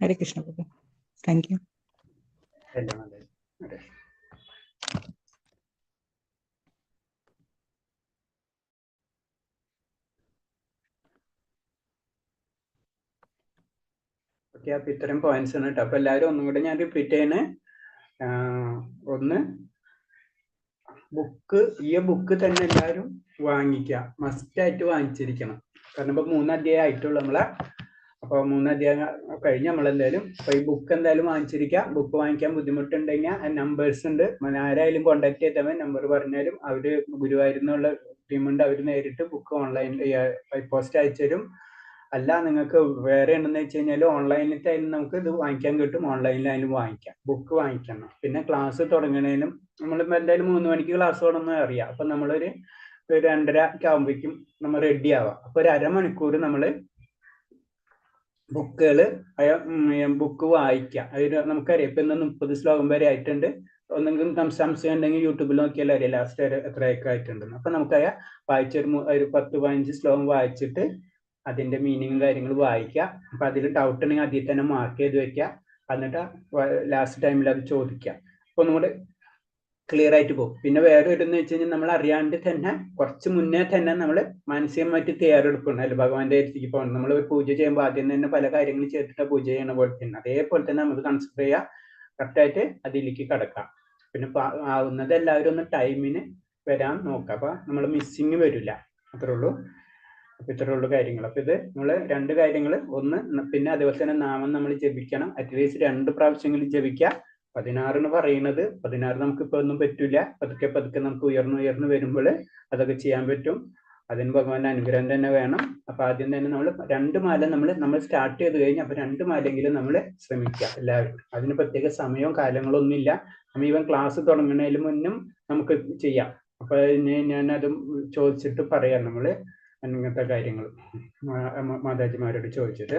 Hare Krishna, Prabhu. Thank you. Okay, അപ്പൊ ഇത്തരം points ആണ് കേട്ടോ. അപ്പൊ എല്ലാവരും ഒന്നും കൂടെ ഞാൻ റിപ്പീറ്റ് ചെയ്യണേ. ഒന്ന്, ഈ ബുക്ക് തന്നെ എല്ലാവരും വാങ്ങിക്കുക, മസ്റ്റ് ആയിട്ട് വാങ്ങിച്ചിരിക്കണം. കാരണം ഇപ്പൊ 3 അധ്യായം ആയിട്ടുള്ളൂ നമ്മളെ. അപ്പൊ 3 അധ്യായം കഴിഞ്ഞ് നമ്മളെന്തായാലും ഈ ബുക്ക് എന്തായാലും വാങ്ങിച്ചിരിക്കുക. ബുക്ക് വാങ്ങിക്കാൻ ബുദ്ധിമുട്ടുണ്ടെങ്കിൽ നമ്പേഴ്സ് ഉണ്ട്, ആരായാലും കോണ്ടാക്ട് ചെയ്താൽ നമ്പർ പറഞ്ഞാലും അവര് ഗുരുവായൂരിന്നുള്ള ടീമുണ്ട്, അവർ നേരിട്ട് ബുക്ക് ഓൺലൈനിൽ പോസ്റ്റ് അയച്ചു തരും. അല്ല നിങ്ങൾക്ക് വേറെ ഉണ്ടെന്ന് വെച്ച് കഴിഞ്ഞാൽ ഓൺലൈനിലായാലും നമുക്ക് ഇത് വാങ്ങിക്കാൻ കിട്ടും, ഓൺലൈനിലായാലും വാങ്ങിക്കാം. ബുക്ക് വാങ്ങിക്കണം. പിന്നെ ക്ലാസ് തുടങ്ങണേനും നമ്മളിപ്പോൾ എന്തായാലും 3 മണിക്ക് ക്ലാസ് തുടങ്ങുന്നത് അറിയാം. അപ്പൊ നമ്മളൊരു 2:30 ഒക്കെ ആകുമ്പോഴേക്കും നമ്മൾ റെഡി ആവാം. അപ്പൊ ഒരു അരമണിക്കൂർ നമ്മൾ ബുക്ക് വായിക്കാം. അതിൽ നമുക്കറിയാം ഇപ്പൊ ഇന്ന് 30 ശ്ലോകം വരെ ആയിട്ടുണ്ട്. ഒന്നെങ്കിലും സംശയം ഉണ്ടെങ്കിൽ യൂട്യൂബിൽ നോക്കിയാൽ അറിയാം ലാസ്റ്റ് എത്രയൊക്കെ ആയിട്ടുണ്ടെന്ന്. അപ്പൊ നമുക്കറിയാം ഒരു 10-15 ശ്ലോകം വായിച്ചിട്ട് അതിന്റെ മീനിങ്ങും കാര്യങ്ങളും വായിക്കുക. അപ്പൊ അതിൽ ഡൗട്ട് ഉണ്ടെങ്കിൽ അതിൽ തന്നെ മാർക്ക് ചെയ്ത് വെക്കുക. എന്നിട്ട് ലാസ്റ്റ് ടൈമിൽ അത് ചോദിക്കുക. അപ്പൊ ഒന്നുകൂടെ ക്ലിയർ ആയിട്ട് പോകും. പിന്നെ വേറെ ഒരു വെച്ച് കഴിഞ്ഞാൽ നമ്മൾ അറിയാണ്ട് തന്നെ കുറച്ച് മുന്നേ തന്നെ നമ്മൾ മാനസികമായിട്ട് തയ്യാറെടുക്കണം. അല്ല ഭഗവാന്റെ അടുത്തേക്ക് പോകണം. നമ്മൾ പൂജ ചെയ്യുമ്പോൾ ആദ്യം തന്നെ പല കാര്യങ്ങളും ചെയ്തിട്ട് പൂജ ചെയ്യണ പോലെ തന്നെ അതേപോലെ തന്നെ നമുക്ക് കൺസിഡർ ചെയ്യാം, കറക്റ്റായിട്ട് അതിലേക്ക് കടക്കാം. പിന്നെ ആവുന്നത് എല്ലാവരും ഒന്ന് ടൈമിന് വരാൻ നോക്കാം. അപ്പൊ നമ്മൾ മിസ്സിങ് വരില്ല. അത്രേ ഉള്ളൂ. അപ്പൊ ഇത്രേ ഉള്ളൂ കാര്യങ്ങൾ. അപ്പൊ ഇത് നമ്മൾ 2 കാര്യങ്ങൾ. ഒന്ന്, പിന്നെ അതേപോലെ തന്നെ നാമം നമ്മൾ ജപിക്കണം. അറ്റ്ലീസ്റ്റ് 2 പ്രാവശ്യങ്ങളിൽ ജപിക്കുക. 16 പറയുന്നത് 16 നമുക്കിപ്പോ ഒന്നും പറ്റില്ല. പതുക്കെ പതുക്കെ നമുക്ക് ഉയർന്നു വരുമ്പോൾ അതൊക്കെ ചെയ്യാൻ പറ്റും. അതിന് ഭഗവാന്റെ അനുഗ്രഹം തന്നെ വേണം. അപ്പൊ ആദ്യം തന്നെ നമ്മൾ 2 മാല നമ്മൾ സ്റ്റാർട്ട് ചെയ്ത് കഴിഞ്ഞ് അപ്പൊ 2 മാലെങ്കിലും നമ്മൾ ശ്രമിക്കുക എല്ലാവരും. അതിന് പ്രത്യേക സമയവും കാലങ്ങളൊന്നും ഇല്ല. നമ്മൾ ഈവൻ ക്ലാസ് തുടങ്ങുന്നതിന് മുന്നും നമുക്ക് ചെയ്യാം. അപ്പൊ ഞാനത് ചോദിച്ചിട്ട് പറയാം നമ്മള് അങ്ങനത്തെ കാര്യങ്ങൾ മാതാജിമാരോട് ചോദിച്ചിട്ട്.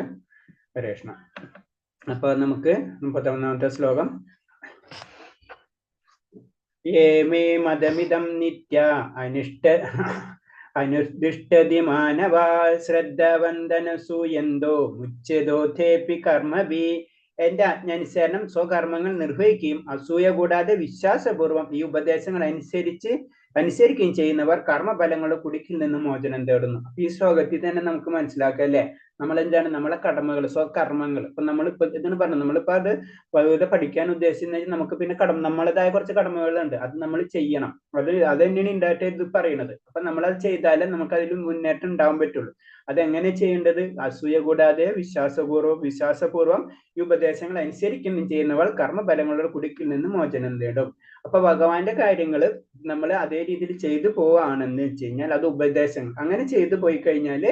പരേഷണ. അപ്പൊ നമുക്ക് 31ാമത്തെ ശ്ലോകം. ഏമേ മതമിതം നിത്യ അനുദിഷ്ടതി മാനവാ ശ്രദ്ധവന്ദനസൂയന്തോ മുച്യതോഥേപി കർമ്മഭി. എന്റെ ആജ്ഞാനുസരണം സ്വകർമ്മങ്ങൾ നിർവഹിക്കുകയും അസൂയ കൂടാതെ വിശ്വാസപൂർവ്വം ഈ ഉപദേശങ്ങൾ അനുസരിക്കുകയും ചെയ്യുന്നവർ കർമ്മഫലങ്ങളുടെ കുടുക്കിൽ നിന്ന് മോചനം തേടുന്നു. അപ്പൊ ഈ ശ്ലോകത്തിൽ തന്നെ നമുക്ക് മനസ്സിലാക്കാം അല്ലെ, നമ്മൾ എന്താണ് നമ്മളെ കടമകൾ, സ്വകർമ്മങ്ങൾ. ഇപ്പൊ നമ്മളിപ്പോ ഇതിന് പറഞ്ഞു, നമ്മളിപ്പോ അത് ഭഗവത പഠിക്കാൻ ഉദ്ദേശിക്കുന്നത് നമുക്ക് പിന്നെ നമ്മളേതായ കുറച്ച് കടമകളുണ്ട്, അത് നമ്മൾ ചെയ്യണം. അത് തന്നെയാണ് ഇൻഡയറക്റ്റ് ഇത് പറയുന്നത്. അപ്പൊ നമ്മളത് ചെയ്താലേ നമുക്ക് അതിൽ മുന്നേറ്റം ഉണ്ടാവാൻ പറ്റുള്ളൂ. അതെങ്ങനെ ചെയ്യേണ്ടത്? അസൂയ കൂടാതെ വിശ്വാസപൂർവ്വം ഈ ഉപദേശങ്ങൾ അനുസരിക്കുകയും ചെയ്യുന്നവൾ കർമ്മഫലങ്ങളുടെ കുടുക്കിൽ നിന്ന് മോചനം നേടും. അപ്പൊ ഭഗവാന്റെ കാര്യങ്ങൾ നമ്മൾ അതേ രീതിയിൽ ചെയ്തു പോവുകയാണെന്ന് വെച്ച് കഴിഞ്ഞാൽ അത് ഉപദേശങ്ങൾ അങ്ങനെ ചെയ്തു പോയി കഴിഞ്ഞാൽ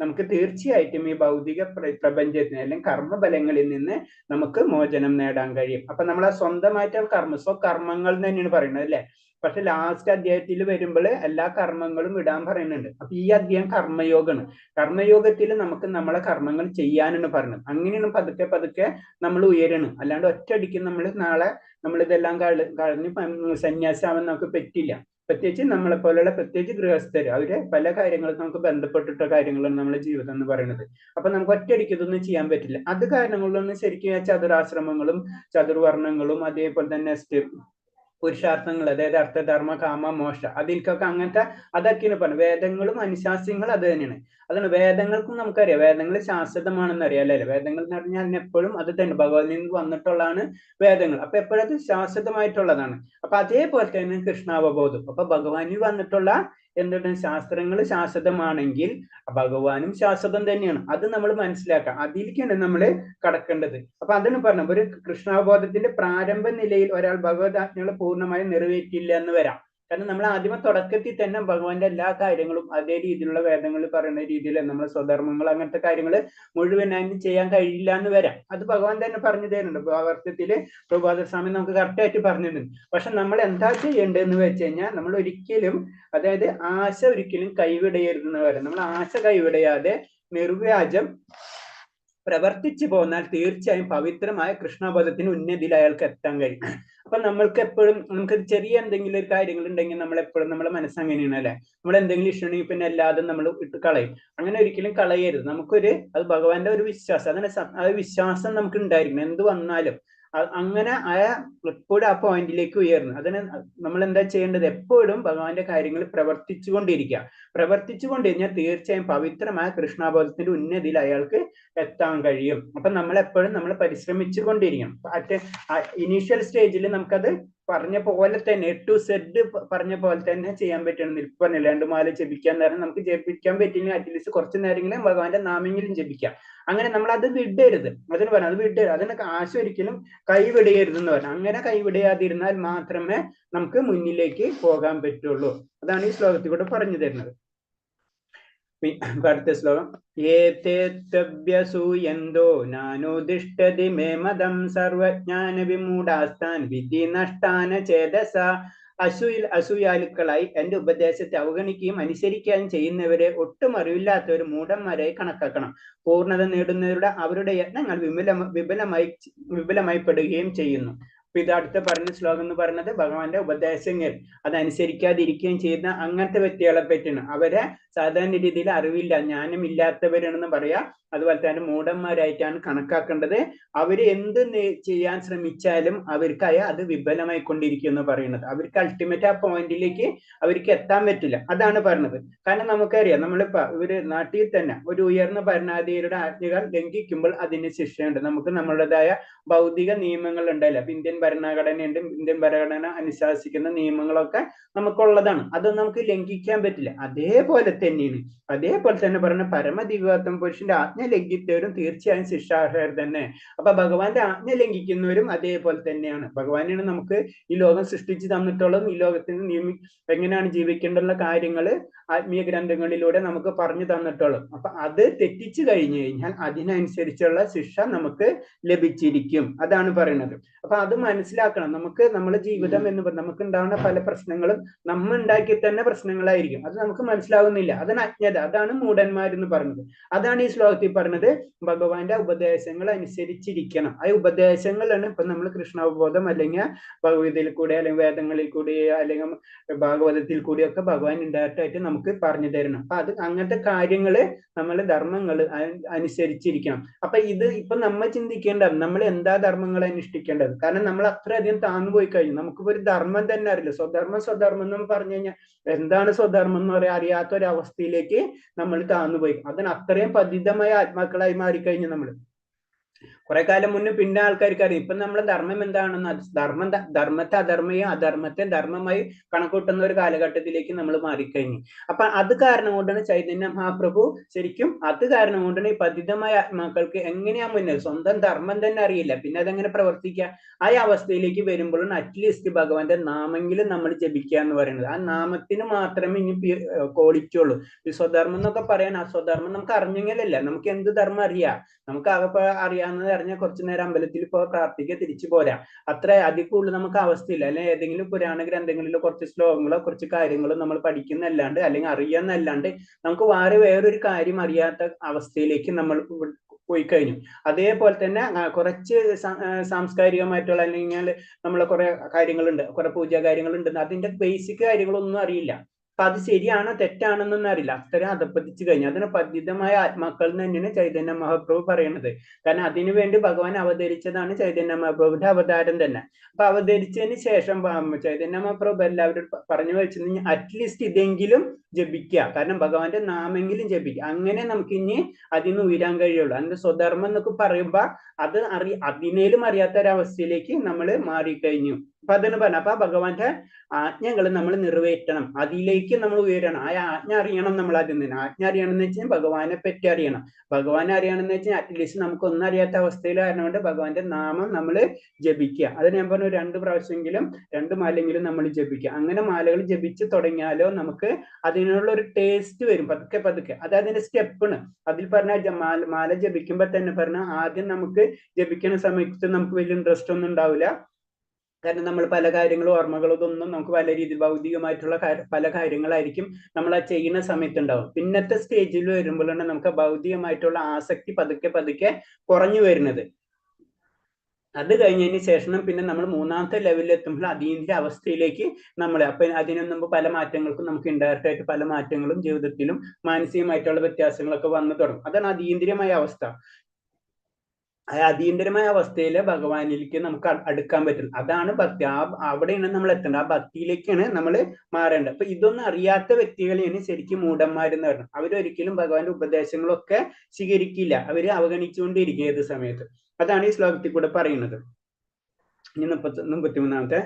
നമുക്ക് തീർച്ചയായിട്ടും ഈ ഭൗതിക പ്രപഞ്ചത്തിന് അല്ലെങ്കിൽ കർമ്മഫലങ്ങളിൽ നിന്ന് നമുക്ക് മോചനം നേടാൻ കഴിയും. അപ്പൊ നമ്മൾ ആ സ്വന്തമായിട്ട് സ്വകർമ്മങ്ങൾ തന്നെയാണ് പറയുന്നത് അല്ലെ. പക്ഷെ ലാസ്റ്റ് അധ്യായത്തിൽ വരുമ്പോൾ എല്ലാ കർമ്മങ്ങളും വിടാൻ പറയുന്നുണ്ട്. അപ്പൊ ഈ അധ്യായം കർമ്മയോഗമാണ്. കർമ്മയോഗത്തിൽ നമുക്ക് നമ്മളെ കർമ്മങ്ങൾ ചെയ്യാനാണ് പറയുന്നത്. അങ്ങനെയാണ് പതുക്കെ പതുക്കെ നമ്മൾ ഉയരണം. അല്ലാണ്ട് ഒറ്റയടിക്ക് നാളെ നമ്മളിതെല്ലാം കളഞ്ഞ് സന്യാസാവാൻ നമുക്ക് പറ്റില്ല. പ്രത്യേകിച്ച് നമ്മളെ പോലെയുള്ള പ്രത്യേകിച്ച് ഗൃഹസ്ഥര്, അവര് പല കാര്യങ്ങളും നമുക്ക് ബന്ധപ്പെട്ടിട്ട കാര്യങ്ങളാണ് നമ്മുടെ ജീവിതം എന്ന് പറയുന്നത്. അപ്പൊ നമുക്ക് ഒറ്റയടിക്ക് ഇതൊന്നും ചെയ്യാൻ പറ്റില്ല. അത് കാരണങ്ങളൊന്നും ശരിക്കും ചതുരാശ്രമങ്ങളും ചതുർവർണ്ണങ്ങളും അതേപോലെ തന്നെ പുരുഷാർത്ഥങ്ങൾ, അതായത് അർത്ഥധർമ്മ കാമ മോക്ഷ, അതിൽക്കൊക്കെ അങ്ങനത്തെ അതൊക്കെയാണ് പറഞ്ഞു. വേദങ്ങളും അനുശാസ്ത്രങ്ങളും അത് തന്നെയാണ്. അതാണ് വേദങ്ങൾക്കും നമുക്കറിയാം, വേദങ്ങൾ ശാശ്വതമാണെന്ന് അറിയാം അല്ലേ. വേദങ്ങൾ എന്ന് പറഞ്ഞാൽ അതിനെപ്പോഴും അത് തന്നെ ഭഗവതിൽ നിന്ന് വന്നിട്ടുള്ളതാണ് വേദങ്ങൾ. അപ്പൊ എപ്പോഴും അത് ശാശ്വതമായിട്ടുള്ളതാണ്. അപ്പൊ അതേപോലെ തന്നെ കൃഷ്ണാവബോധം. അപ്പൊ ഭഗവാനിൽ വന്നിട്ടുള്ള എന്താണ് ശാസ്ത്രങ്ങൾ ശാശ്വതമാണെങ്കിൽ ഭഗവാനും ശാശ്വതം തന്നെയാണ്. അത് നമ്മൾ മനസ്സിലാക്കാം. അതിലേക്കാണ് നമ്മൾ കടക്കേണ്ടത്. അപ്പൊ അതിന് പറഞ്ഞ ഒരു കൃഷ്ണാവബോധത്തിന്റെ പ്രാരംഭ നിലയിൽ ഒരാൾ ഭഗവതാജ്ഞകൾ പൂർണ്ണമായും നിറവേറ്റില്ല എന്ന് വരാം. കാരണം നമ്മൾ ആദ്യമേ തുടക്കത്തിൽ തന്നെ ഭഗവാന്റെ എല്ലാ കാര്യങ്ങളും അതേ രീതിയിലുള്ള വേദങ്ങളിൽ പറയുന്ന രീതിയിൽ നമ്മളെ സ്വധർമ്മങ്ങൾ അങ്ങനത്തെ കാര്യങ്ങൾ മുഴുവനായും ചെയ്യാൻ കഴിയില്ല എന്ന് വരാം. അത് ഭഗവാൻ തന്നെ പറഞ്ഞു തരുന്നുണ്ട്. ഭാവാർത്ഥത്തില് പ്രഭാത സ്വാമി നമുക്ക് കറക്റ്റായിട്ട് പറഞ്ഞിട്ടുണ്ട്. പക്ഷെ നമ്മൾ എന്താ ചെയ്യേണ്ടതെന്ന് വെച്ച് കഴിഞ്ഞാൽ നമ്മൾ ഒരിക്കലും, അതായത് ആശ ഒരിക്കലും കൈവിടയരുതെന്ന് വരാം. നമ്മൾ ആശ കൈവിടയാതെ നിർവ്യാജം പ്രവർത്തിച്ചു പോന്നാൽ തീർച്ചയായും പവിത്രമായ കൃഷ്ണപദത്തിന് ഉന്നതിയിൽ അയാൾക്ക് എത്താൻ കഴിയും. അപ്പൊ നമ്മൾക്ക് എപ്പോഴും നമുക്ക് ചെറിയ എന്തെങ്കിലും ഒരു കാര്യങ്ങൾ ഉണ്ടെങ്കിൽ നമ്മൾ എപ്പോഴും നമ്മളെ മനസ്സങ്ങനെയാണ് അല്ലെ, നമ്മൾ എന്തെങ്കിലും ഇഷ്ടമുണ്ടെങ്കിൽ പിന്നെ എല്ലാതും നമ്മൾ ഇട്ട് കളയും. അങ്ങനെ ഒരിക്കലും കളയരുത്. അത് ഭഗവാന്റെ ഒരു വിശ്വാസം, അതിനെ ആ വിശ്വാസം നമുക്ക് ഉണ്ടായിരിക്കണം എന്ത് വന്നാലും. അങ്ങനെ എപ്പോഴും ആ പോയിന്റിലേക്ക് ഉയർന്നു. അതിന് നമ്മൾ എന്താ ചെയ്യേണ്ടത്? എപ്പോഴും ഭഗവാന്റെ കാര്യങ്ങൾ പ്രവർത്തിച്ചു കൊണ്ടിരുന്നാൽ തീർച്ചയായും പവിത്രമായ കൃഷ്ണാബോധത്തിന്റെ ഉന്നതിയിൽ അയാൾക്ക് എത്താൻ കഴിയും. അപ്പൊ നമ്മൾ എപ്പോഴും നമ്മൾ പരിശ്രമിച്ചു കൊണ്ടിരിക്കണം. ഇനീഷ്യൽ സ്റ്റേജിൽ നമുക്കത് പറഞ്ഞ പോലെ തന്നെ ടു സെഡ് പറഞ്ഞ പോലെ തന്നെ ചെയ്യാൻ പറ്റണം. ഇപ്പൊ പറഞ്ഞില്ല 2 മാല ജപിക്കാൻ നേരം നമുക്ക് ജപിക്കാൻ പറ്റില്ലെങ്കിൽ അറ്റ്ലീസ്റ്റ് കുറച്ച് നേരമെങ്കിലും ഭഗവാന്റെ നാമെങ്കിലും ജപിക്കാം. അങ്ങനെ നമ്മൾ അത് വിടരുത്. അതിന് പറയാം, അത് വിടരുത്. അതിനൊക്കെ ആശ ഒരിക്കലും കൈവിടരുത് എന്ന് പറഞ്ഞു. അങ്ങനെ കൈവിടയാതിരുന്നാൽ മാത്രമേ നമുക്ക് മുന്നിലേക്ക് പോകാൻ പറ്റുള്ളൂ. അതാണ് ഈ ശ്ലോകത്തിൽ കൂടെ പറഞ്ഞു തരുന്നത്. അടുത്ത ശ്ലോകം. ഏതേത്യഭ്യസൂയന്തോ നാനുദിഷ്ടതി മേ മദം സർവജ്ഞാന വിമൂഢാസ്താൻ വിധി നഷ്ടാന ചേതസ. അസൂയാലുക്കളായി എന്റെ ഉപദേശത്തെ അവഗണിക്കുകയും അനുസരിക്കുകയും ചെയ്യുന്നവരെ ഒട്ടും അറിവില്ലാത്തവർ മൂഢന്മാരായി കണക്കാക്കണം. പൂർണ്ണത നേടുന്നവരുടെ അവരുടെ യത്നങ്ങൾ വിപുലമായി പെടുകയും ചെയ്യുന്നു. അപ്പൊ ഇത് അടുത്ത പറഞ്ഞ ശ്ലോകം എന്ന് പറയുന്നത് ഭഗവാന്റെ ഉപദേശങ്ങൾ അതനുസരിക്കാതിരിക്കുകയും ചെയ്യുന്ന അങ്ങനത്തെ വ്യക്തികളെ പറ്റിയാണ്. അവരെ സാധാരണ രീതിയിൽ അറിവില്ല, ജ്ഞാനമില്ലാത്തവരാണെന്ന് പറയാ. അതുപോലെ തന്നെ മൂഢന്മാരായിട്ടാണ് കണക്കാക്കേണ്ടത്. അവര് എന്ത് ചെയ്യാൻ ശ്രമിച്ചാലും അവർക്കായ അത് വിഫലമായി കൊണ്ടിരിക്കും എന്ന് പറയുന്നത്. അവർക്ക് അൾട്ടിമേറ്റ് ആ പോയിന്റിലേക്ക് അവർക്ക് എത്താൻ പറ്റില്ല. അതാണ് പറഞ്ഞത്. കാരണം നമുക്കറിയാം, നമ്മളിപ്പോ ഒരു നാട്ടിൽ തന്നെ ഒരു ഉയർന്ന ഭരണാധികാരിയുടെ ആജ്ഞകൾ ലംഘിക്കുമ്പോൾ അതിന് ശിക്ഷയുണ്ട്. നമുക്ക് നമ്മുടേതായ ഭൗതിക നിയമങ്ങൾ ഉണ്ടല്ലോ. അപ്പൊ ഇന്ത്യൻ ഭരണഘടനയുണ്ട്. ഇന്ത്യൻ ഭരണഘടന അനുശാസിക്കുന്ന നിയമങ്ങളൊക്കെ നമുക്കുള്ളതാണ്. അത് നമുക്ക് ലംഘിക്കാൻ പറ്റില്ല. അതേപോലെ തന്നെ പറഞ്ഞ പരമദിവ്യാത്മ പുരുഷന്റെ ആജ്ഞ ലംഘിച്ചവരും തീർച്ചയായും ശിക്ഷാർഹർ തന്നെ. അപ്പൊ ഭഗവാന്റെ ആജ്ഞ ലംഘിക്കുന്നവരും അതേപോലെ തന്നെയാണ്. ഭഗവാനാണ് നമുക്ക് ഈ ലോകം സൃഷ്ടിച്ചു തന്നിട്ടുള്ളതും ഈ ലോകത്തിന് എങ്ങനെയാണ് ജീവിക്കേണ്ടുള്ള കാര്യങ്ങൾ ആത്മീയ ഗ്രന്ഥങ്ങളിലൂടെ നമുക്ക് പറഞ്ഞു തന്നിട്ടുള്ളൂ. അപ്പൊ അത് തെറ്റിച്ചു കഴിഞ്ഞു കഴിഞ്ഞാൽ അതിനനുസരിച്ചുള്ള ശിക്ഷ നമുക്ക് ലഭിച്ചിരിക്കും. അതാണ് പറയുന്നത്. അപ്പൊ അത് മനസ്സിലാക്കണം. നമ്മുടെ ജീവിതം എന്ന് പറഞ്ഞാൽ നമുക്ക് ഉണ്ടാവുന്ന പല പ്രശ്നങ്ങളും നമ്മൾ ഉണ്ടാക്കി തന്നെ പ്രശ്നങ്ങളായിരിക്കും. അത് നമുക്ക് മനസ്സിലാവുന്നില്ല. അതാണ് അജ്ഞത. അതാണ് മൂഢന്മാരെന്ന് പറഞ്ഞത്. അതാണ് ഈ ശ്ലോകത്തിൽ പറഞ്ഞത്. ഭഗവാന്റെ ഉപദേശങ്ങൾ അനുസരിച്ചിരിക്കണം. ആ ഉപദേശങ്ങളാണ് ഇപ്പൊ നമ്മൾ കൃഷ്ണാവബോധം അല്ലെങ്കിൽ ഭഗവതിയിൽ കൂടെ അല്ലെങ്കിൽ വേദങ്ങളിൽ കൂടി അല്ലെങ്കിൽ ഭാഗവതത്തിൽ കൂടിയൊക്കെ ഭഗവാൻ ഉണ്ടായിട്ടായിട്ട് നമുക്ക് പറഞ്ഞു തരണം. അപ്പൊ അങ്ങനത്തെ കാര്യങ്ങള് നമ്മൾ ധർമ്മങ്ങൾ അനുസരിച്ചിരിക്കണം. അപ്പൊ ഇപ്പൊ നമ്മൾ ചിന്തിക്കേണ്ടത് നമ്മൾ എന്താ ധർമ്മങ്ങൾ അനുഷ്ഠിക്കേണ്ടത്. കാരണം നമ്മൾ അത്രയധികം താന്നു പോയി കഴിഞ്ഞു. നമുക്കിപ്പോ ഒരു ധർമ്മം തന്നെ അറിയില്ല. സ്വധർമ്മം എന്ന് പറഞ്ഞു കഴിഞ്ഞാൽ എന്താണ് സ്വധർമ്മം എന്ന് പറയാൻ അറിയാത്ത ഒരു അവസ്ഥയിലേക്ക് നമ്മൾ താന്നുപോയി. അതിന് അത്രയും പതിതമായ ആത്മാക്കളായി മാറിക്കഴിഞ്ഞു നമ്മൾ. കുറെ കാലം മുന്നേ പിന്നെ ആൾക്കാർക്ക് അറിയാം. ഇപ്പൊ നമ്മളെ ധർമ്മം എന്താണെന്ന്, ധർമ്മത്തെ അധർമ്മയും അധർമ്മത്തെ ധർമ്മമായി കണക്കൂട്ടുന്ന ഒരു കാലഘട്ടത്തിലേക്ക് നമ്മൾ മാറിക്കഴിഞ്ഞു. അപ്പൊ അത് കാരണം കൊണ്ടാണ് ചൈതന്യ മഹാപ്രഭു ശരിക്കും അത് കാരണം കൊണ്ടാണ് ഈ പതിതമായ ആത്മാക്കൾക്ക് എങ്ങനെയാ മുന്നിൽ സ്വന്തം ധർമ്മം തന്നെ അറിയില്ല, പിന്നെ അതെങ്ങനെ പ്രവർത്തിക്കുക, ആ അവസ്ഥയിലേക്ക് വരുമ്പോഴാണ് അറ്റ്ലീസ്റ്റ് ഭഗവാന്റെ നാമെങ്കിലും നമ്മൾ ജപിക്കുക എന്ന് പറയുന്നത്. ആ നാമത്തിന് മാത്രമേ ഇനി ക്വാളിറ്റി ഉള്ളൂ. ഈ സ്വധർമ്മം എന്നൊക്കെ പറയാൻ, ആ സ്വധർമ്മം നമുക്ക് അറിഞ്ഞെങ്കിലല്ല. നമുക്ക് എന്ത് ധർമ്മം അറിയാം? നമുക്ക് ആകെ അറിയാവുന്നത് അറിഞ്ഞാൽ കുറച്ചു നേരം അമ്പലത്തിൽ പ്രാർത്ഥിക്കുക, തിരിച്ചു പോരാ. അത്ര അതിൽ കൂടുതൽ നമുക്ക് അവസ്ഥയില്ല. അല്ലെങ്കിൽ ഏതെങ്കിലും പുരാണ ഗ്രന്ഥങ്ങളിലോ കുറച്ച് ശ്ലോകങ്ങളോ കുറച്ച് കാര്യങ്ങളോ നമ്മൾ പഠിക്കുന്നല്ലാണ്ട് അല്ലെങ്കിൽ അറിയാന്നല്ലാണ്ട് നമുക്ക് വേറൊരു കാര്യം അറിയാത്ത അവസ്ഥയിലേക്ക് നമ്മൾ പോയി കഴിഞ്ഞു. അതേപോലെ തന്നെ കുറച്ച് സാംസ്കാരികമായിട്ടുള്ള അല്ലെങ്കിൽ നമ്മളെ കുറെ കാര്യങ്ങളുണ്ട്, കുറെ പൂജാ കാര്യങ്ങളുണ്ട്, അതിന്റെ ബേസിക് കാര്യങ്ങളൊന്നും അറിയില്ല. അപ്പൊ അത് ശരിയാണോ തെറ്റാണെന്നൊന്നും അറിയില്ല. അത്രയും അധപ്പതിച്ചു കഴിഞ്ഞു. അതിന് പതിതമായ ആത്മാക്കൾ തന്നെയാണ് ചൈതന്യ മഹാപ്രഭു പറയുന്നത്. കാരണം അതിനുവേണ്ടി ഭഗവാൻ അവതരിച്ചതാണ് ചൈതന്യ മഹാപ്രഭുവിന്റെ അവതാരം തന്നെ. അപ്പൊ അവതരിച്ചതിന് ശേഷം ചൈതന്യ മഹാപ്രഭു എല്ലാവരും പറഞ്ഞു വെച്ചത് അറ്റ്ലീസ്റ്റ് ഇതെങ്കിലും ജപിക്കുക. കാരണം ഭഗവാന്റെ നാമെങ്കിലും ജപിക്കുക. അങ്ങനെ നമുക്ക് ഇനി അതിന് ഉയരാൻ കഴിയുള്ളൂ. അതിന്റെ സ്വധർമ്മം എന്നൊക്കെ പറയുമ്പോ അതിനേലും അറിയാത്ത ഒരവസ്ഥയിലേക്ക് നമ്മൾ മാറിക്കഴിഞ്ഞു. അപ്പൊ അതിന് പറഞ്ഞ അപ്പൊ ഭഗവാന്റെ ആജ്ഞകൾ നമ്മൾ നിറവേറ്റണം, അതിലേക്ക് നമ്മൾ ഉയരണം. ആ ആജ്ഞ അറിയണം. നമ്മൾ ആദ്യം തന്നെ ആജ്ഞ അറിയണം എന്ന് വെച്ചാൽ ഭഗവാനെ പറ്റി അറിയണം. ഭഗവാനെ അറിയണമെന്ന് വെച്ചാൽ അറ്റ്ലീസ്റ്റ് നമുക്ക് ഒന്നും അറിയാത്ത അവസ്ഥയിൽ കാരണമുണ്ട് ഭഗവാന്റെ നാമം നമ്മൾ ജപിക്കുക. അത് ഞാൻ പറഞ്ഞു 2 പ്രാവശ്യമെങ്കിലും 2 മാലെങ്കിലും നമ്മൾ ജപിക്കുക. അങ്ങനെ മാലകൾ ജപിച്ച് തുടങ്ങിയാലോ നമുക്ക് അതിനുള്ള ഒരു ടേസ്റ്റ് വരും പതുക്കെ. അത് അതിന്റെ സ്റ്റെപ്പാണ്. അതിൽ പറഞ്ഞ മാല ജപിക്കുമ്പോ തന്നെ പറഞ്ഞ ആദ്യം നമുക്ക് ജപിക്കുന്ന സമയത്ത് നമുക്ക് വലിയ ഇൻട്രസ്റ്റ് ഒന്നും ഉണ്ടാവില്ല. കാരണം നമ്മൾ പല കാര്യങ്ങളും ഓർമ്മകളും ഇതൊന്നും നമുക്ക് പല രീതിയിൽ ഭൗതികമായിട്ടുള്ള പല കാര്യങ്ങളായിരിക്കും നമ്മൾ ആ ചെയ്യുന്ന സമയത്ത് ഉണ്ടാവും. പിന്നത്തെ സ്റ്റേജിൽ വരുമ്പോഴാണ് നമുക്ക് ഭൗതികമായിട്ടുള്ള ആസക്തി പതുക്കെ പതുക്കെ കുറഞ്ഞു വരുന്നത്. അത് കഴിഞ്ഞതിന് ശേഷം പിന്നെ നമ്മൾ മൂന്നാമത്തെ ലെവലിൽ എത്തുമ്പോൾ അതീന്ദ്രിയ അവസ്ഥയിലേക്ക് നമ്മൾ അപ്പൊ അതിനു മുമ്പ് പല മാറ്റങ്ങൾക്കും നമുക്ക് ഇൻഡയറക്റ്റ് ആയിട്ട് പല മാറ്റങ്ങളും ജീവിതത്തിലും മാനസികമായിട്ടുള്ള വ്യത്യാസങ്ങളൊക്കെ വന്നു തുടങ്ങും. അതാണ് അതീന്ദ്രിയമായ അവസ്ഥ. അതീന്ദ്രിയമായ അവസ്ഥയിലെ ഭഗവാനിലേക്ക് നമുക്ക് അടുക്കാൻ പറ്റും. അതാണ് ഭക്തി. അവിടെയാണ് നമ്മൾ എത്തേണ്ടത്. ആ ഭക്തിയിലേക്കാണ് നമ്മൾ മാറേണ്ടത്. അപ്പൊ ഇതൊന്നും അറിയാത്ത വ്യക്തികളെയാണ് ശരിക്കും മൂഢന്മാരെന്ന് പറയുന്നത്. അവരൊരിക്കലും ഭഗവാന്റെ ഉപദേശങ്ങളൊക്കെ സ്വീകരിക്കില്ല. അവര് അവഗണിച്ചുകൊണ്ടിരിക്കും ഏത് സമയത്ത്. അതാണ് ഈ ശ്ലോകത്തിൽ കൂടെ പറയുന്നത്. ഇനി 33-ാമത്തെ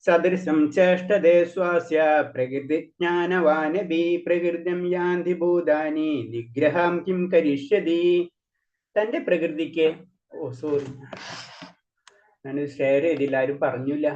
സദൃശം ചേഷ്ടതേ സ്വാസ്യ പ്രകൃതി ജ്ഞാനവാനഭി പ്രകൃതിം യാന്തി ഭൂതാനി നിഗ്രഹം കിം കരിഷ്യതി. തന്റെ പ്രകൃതിക്ക് സോറി, ഞാനിത് ഷെയർ ചെയ്തില്ല, ആരും പറഞ്ഞില്ല.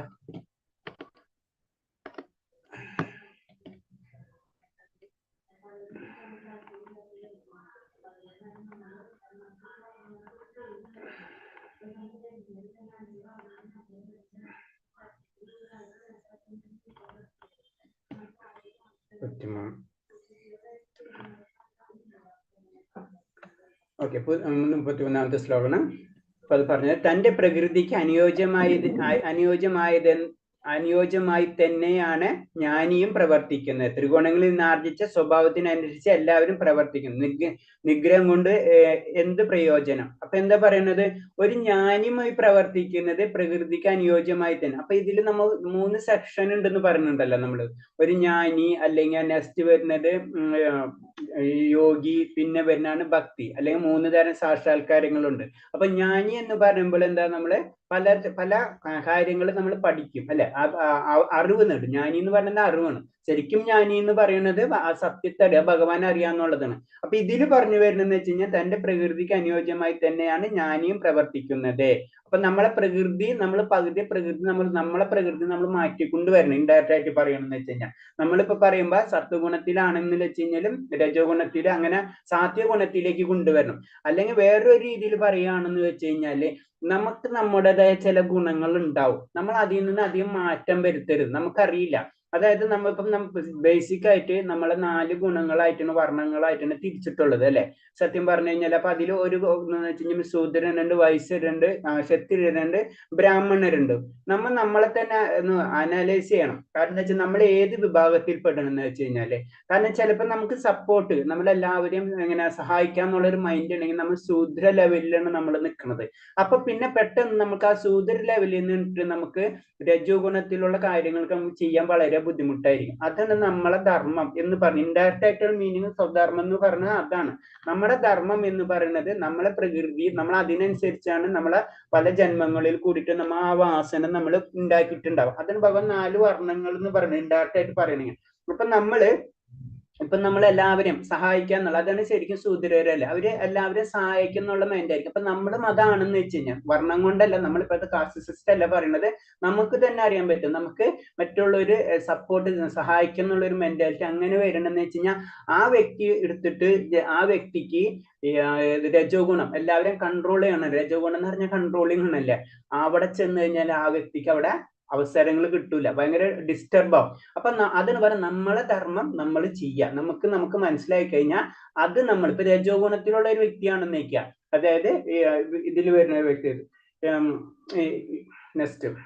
ഓക്കെ, 33-ാമത്തെ ശ്ലോകമാണ്. അപ്പൊ അത് പറഞ്ഞത് തന്റെ പ്രകൃതിക്ക് അനുയോജ്യമായി തന്നെയാണ് ജ്ഞാനിയും പ്രവർത്തിക്കുന്നത്. ത്രികോണങ്ങളിൽ നിന്ന് ആർജിച്ച സ്വഭാവത്തിനനുസരിച്ച് എല്ലാവരും പ്രവർത്തിക്കുന്നു. നിഗ്രഹം കൊണ്ട് എന്ത് പ്രയോജനം? അപ്പൊ എന്താ പറയുന്നത്? ഒരു ജ്ഞാനിയുമായി പ്രവർത്തിക്കുന്നത് പ്രകൃതിക്ക് അനുയോജ്യമായി തന്നെ. അപ്പൊ ഇതിൽ നമ്മൾ 3 സെക്ഷൻ ഉണ്ടെന്ന് പറയുന്നുണ്ടല്ലോ നമ്മള്. ഒരു ജ്ഞാനി, അല്ലെങ്കിൽ നെക്സ്റ്റ് വരുന്നത് യോഗി, പിന്നെ വരുന്നതാണ് ഭക്തി, അല്ലെങ്കിൽ 3 തരം സാക്ഷാത്കാരങ്ങളുണ്ട്. അപ്പൊ ജ്ഞാനി എന്ന് പറയുമ്പോൾ എന്താ, നമ്മള് പല കാര്യങ്ങൾ നമ്മൾ പഠിക്കും അല്ലെ, അറിവ് നേടും. ജ്ഞാനി എന്ന് പറയുന്നത് അറിവാണ്. ശരിക്കും ജ്ഞാനി എന്ന് പറയുന്നത് ആ സത്യത്തെ ഭഗവാൻ അറിയാന്നുള്ളതാണ്. അപ്പൊ ഇതിൽ പറഞ്ഞു വരുന്നതെന്ന് വെച്ച് കഴിഞ്ഞാൽ തന്റെ പ്രകൃതിക്ക് അനുയോജ്യമായി തന്നെയാണ് ജ്ഞാനിയും പ്രവർത്തിക്കുന്നത്. അപ്പൊ നമ്മളെ പ്രകൃതി നമ്മളെ പ്രകൃതി നമ്മൾ മാറ്റിക്കൊണ്ട് വരണം. ഇൻഡയറക്റ്റ് ആയിട്ട് പറയണമെന്ന് വെച്ച് കഴിഞ്ഞാൽ നമ്മളിപ്പോ പറയുമ്പോ സത്വഗുണത്തിലാണെന്ന് വെച്ച് കഴിഞ്ഞാലും രജോ ഗുണത്തിൽ അങ്ങനെ സാത്വിക ഗുണത്തിലേക്ക് കൊണ്ടുവരണം. അല്ലെങ്കിൽ വേറൊരു രീതിയിൽ പറയുകയാണെന്ന് വെച്ച് കഴിഞ്ഞാല് നമുക്ക് നമ്മുടേതായ ചില ഗുണങ്ങൾ ഉണ്ടാവും. നമ്മൾ അതിൽ നിന്ന് അധികം മാറ്റം വരുത്തരുത്. നമുക്കറിയില്ല. അതായത് നമ്മളിപ്പം ബേസിക് ആയിട്ട് നമ്മളെ 4 ഗുണങ്ങളായിട്ടാണ് വർണ്ണങ്ങളായിട്ടാണ് തിരിച്ചിട്ടുള്ളത് അല്ലെ, സത്യം പറഞ്ഞു കഴിഞ്ഞാൽ. അപ്പൊ അതിൽ ഒരു ശൂദ്രനുണ്ട്, വൈശ്യരുണ്ട്, ക്ഷത്രിയരുണ്ട്, ബ്രാഹ്മണരുണ്ട്. നമ്മളെ തന്നെ അനലൈസ് ചെയ്യണം. കാരണം എന്താ വെച്ചാൽ നമ്മൾ ഏത് വിഭാഗത്തിൽ പെടണം എന്ന് വെച്ച് കഴിഞ്ഞാല്, കാരണം ചിലപ്പോൾ നമുക്ക് സപ്പോർട്ട് നമ്മളെല്ലാവരെയും എങ്ങനെ സഹായിക്കാന്നുള്ള ഒരു മൈൻഡ് ഉണ്ടെങ്കിൽ നമ്മൾ ശൂദ്ര ലെവലിലാണ് നമ്മൾ നിൽക്കുന്നത്. അപ്പൊ പിന്നെ പെട്ടെന്ന് നമുക്ക് ആ ശൂദ്ര ലെവലിൽ നിന്നിട്ട് നമുക്ക് രജോ ഗുണത്തിലുള്ള കാര്യങ്ങൾക്ക് നമുക്ക് ചെയ്യാൻ വളരെ ബുദ്ധിമുട്ടായിരിക്കും. അതാണ് നമ്മളെ ധർമ്മം എന്ന് പറഞ്ഞ ഇൻഡയറക്റ്റ് ആയിട്ടുള്ള മീനിങ്. സ്വധർമ്മം എന്ന് പറഞ്ഞാൽ അതാണ് നമ്മുടെ ധർമ്മം എന്ന് പറയുന്നത്. നമ്മളെ പ്രകൃതി നമ്മൾ അതിനനുസരിച്ചാണ് നമ്മളെ പല ജന്മങ്ങളിൽ കൂടിയിട്ട് നമ്മൾ ആ വാസന നമ്മൾ ഉണ്ടാക്കിയിട്ടുണ്ടാവും. അതിന് ഭഗവാൻ 4 വർണ്ണങ്ങൾ എന്ന് പറയുന്നത് ഇൻഡയറക്റ്റ് ആയിട്ട് പറയണെങ്കിൽ. ഇപ്പൊ നമ്മൾ എല്ലാവരെയും സഹായിക്കുക എന്നുള്ള, അതാണ് ശരിക്കും ശൂദ്രരല്ല. അവര് എല്ലാവരെയും സഹായിക്കും എന്നുള്ള മൈൻഡ് ആയിരിക്കും. അപ്പൊ നമ്മളും അതാണെന്ന് വെച്ച് കഴിഞ്ഞാൽ വർണ്ണം കൊണ്ടല്ല, നമ്മളിപ്പോഴത്തെ കാസ്റ്റ് സിസ്റ്റം അല്ല പറയുന്നത്. നമുക്ക് തന്നെ അറിയാൻ പറ്റും, നമുക്ക് മറ്റുള്ളവര് സപ്പോർട്ട് സഹായിക്കും എന്നുള്ള ഒരു മെന്റാലിറ്റി അങ്ങനെ വരണമെന്ന് വെച്ച് കഴിഞ്ഞാൽ ആ വ്യക്തി എടുത്തിട്ട് ആ വ്യക്തിക്ക് രജോ ഗുണം എല്ലാവരെയും കൺട്രോൾ ചെയ്യണം. രജോ ഗുണം എന്ന് പറഞ്ഞാൽ കൺട്രോളിങ് ആണല്ലേ. അവിടെ ചെന്ന് കഴിഞ്ഞാൽ ആ വ്യക്തിക്ക് അവിടെ അവസരങ്ങൾ കിട്ടൂല, ഭയങ്കര ഡിസ്റ്റർബ് ആവും. അപ്പൊ അതിന് പറയാം നമ്മളെ ധർമ്മം നമ്മൾ ചെയ്യുക. നമുക്ക് മനസ്സിലായി കഴിഞ്ഞാൽ അത് നമ്മൾ ഇപ്പൊ രജോ ഗുണത്തിലുള്ള ഒരു വ്യക്തിയാണെന്ന് വെക്കുക. അതായത് ഇതിൽ വരുന്ന വ്യക്തി നെക്സ്റ്റ്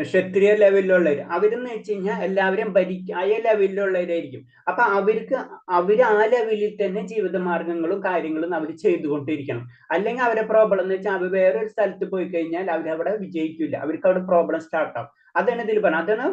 ക്ഷത്രിയ ലെവലിലുള്ളവർ, അവരെന്ന് വെച്ച് കഴിഞ്ഞാൽ എല്ലാവരും അയ ലെവലിലുള്ളവരായിരിക്കും. അപ്പൊ അവര് ആ ലെവലിൽ തന്നെ ജീവിത മാർഗങ്ങളും കാര്യങ്ങളും അവർ ചെയ്തുകൊണ്ടിരിക്കണം. അല്ലെങ്കിൽ അവരെ പ്രോബ്ലം എന്ന് വെച്ചാൽ അവർ വേറൊരു സ്ഥലത്ത് പോയി കഴിഞ്ഞാൽ അവരവിടെ വിജയിക്കില്ല, അവർക്ക് അവിടെ പ്രോബ്ലം സ്റ്റാർട്ട് ആവും. അതാണ് ഇതിൽ പറഞ്ഞത്. അതാണ്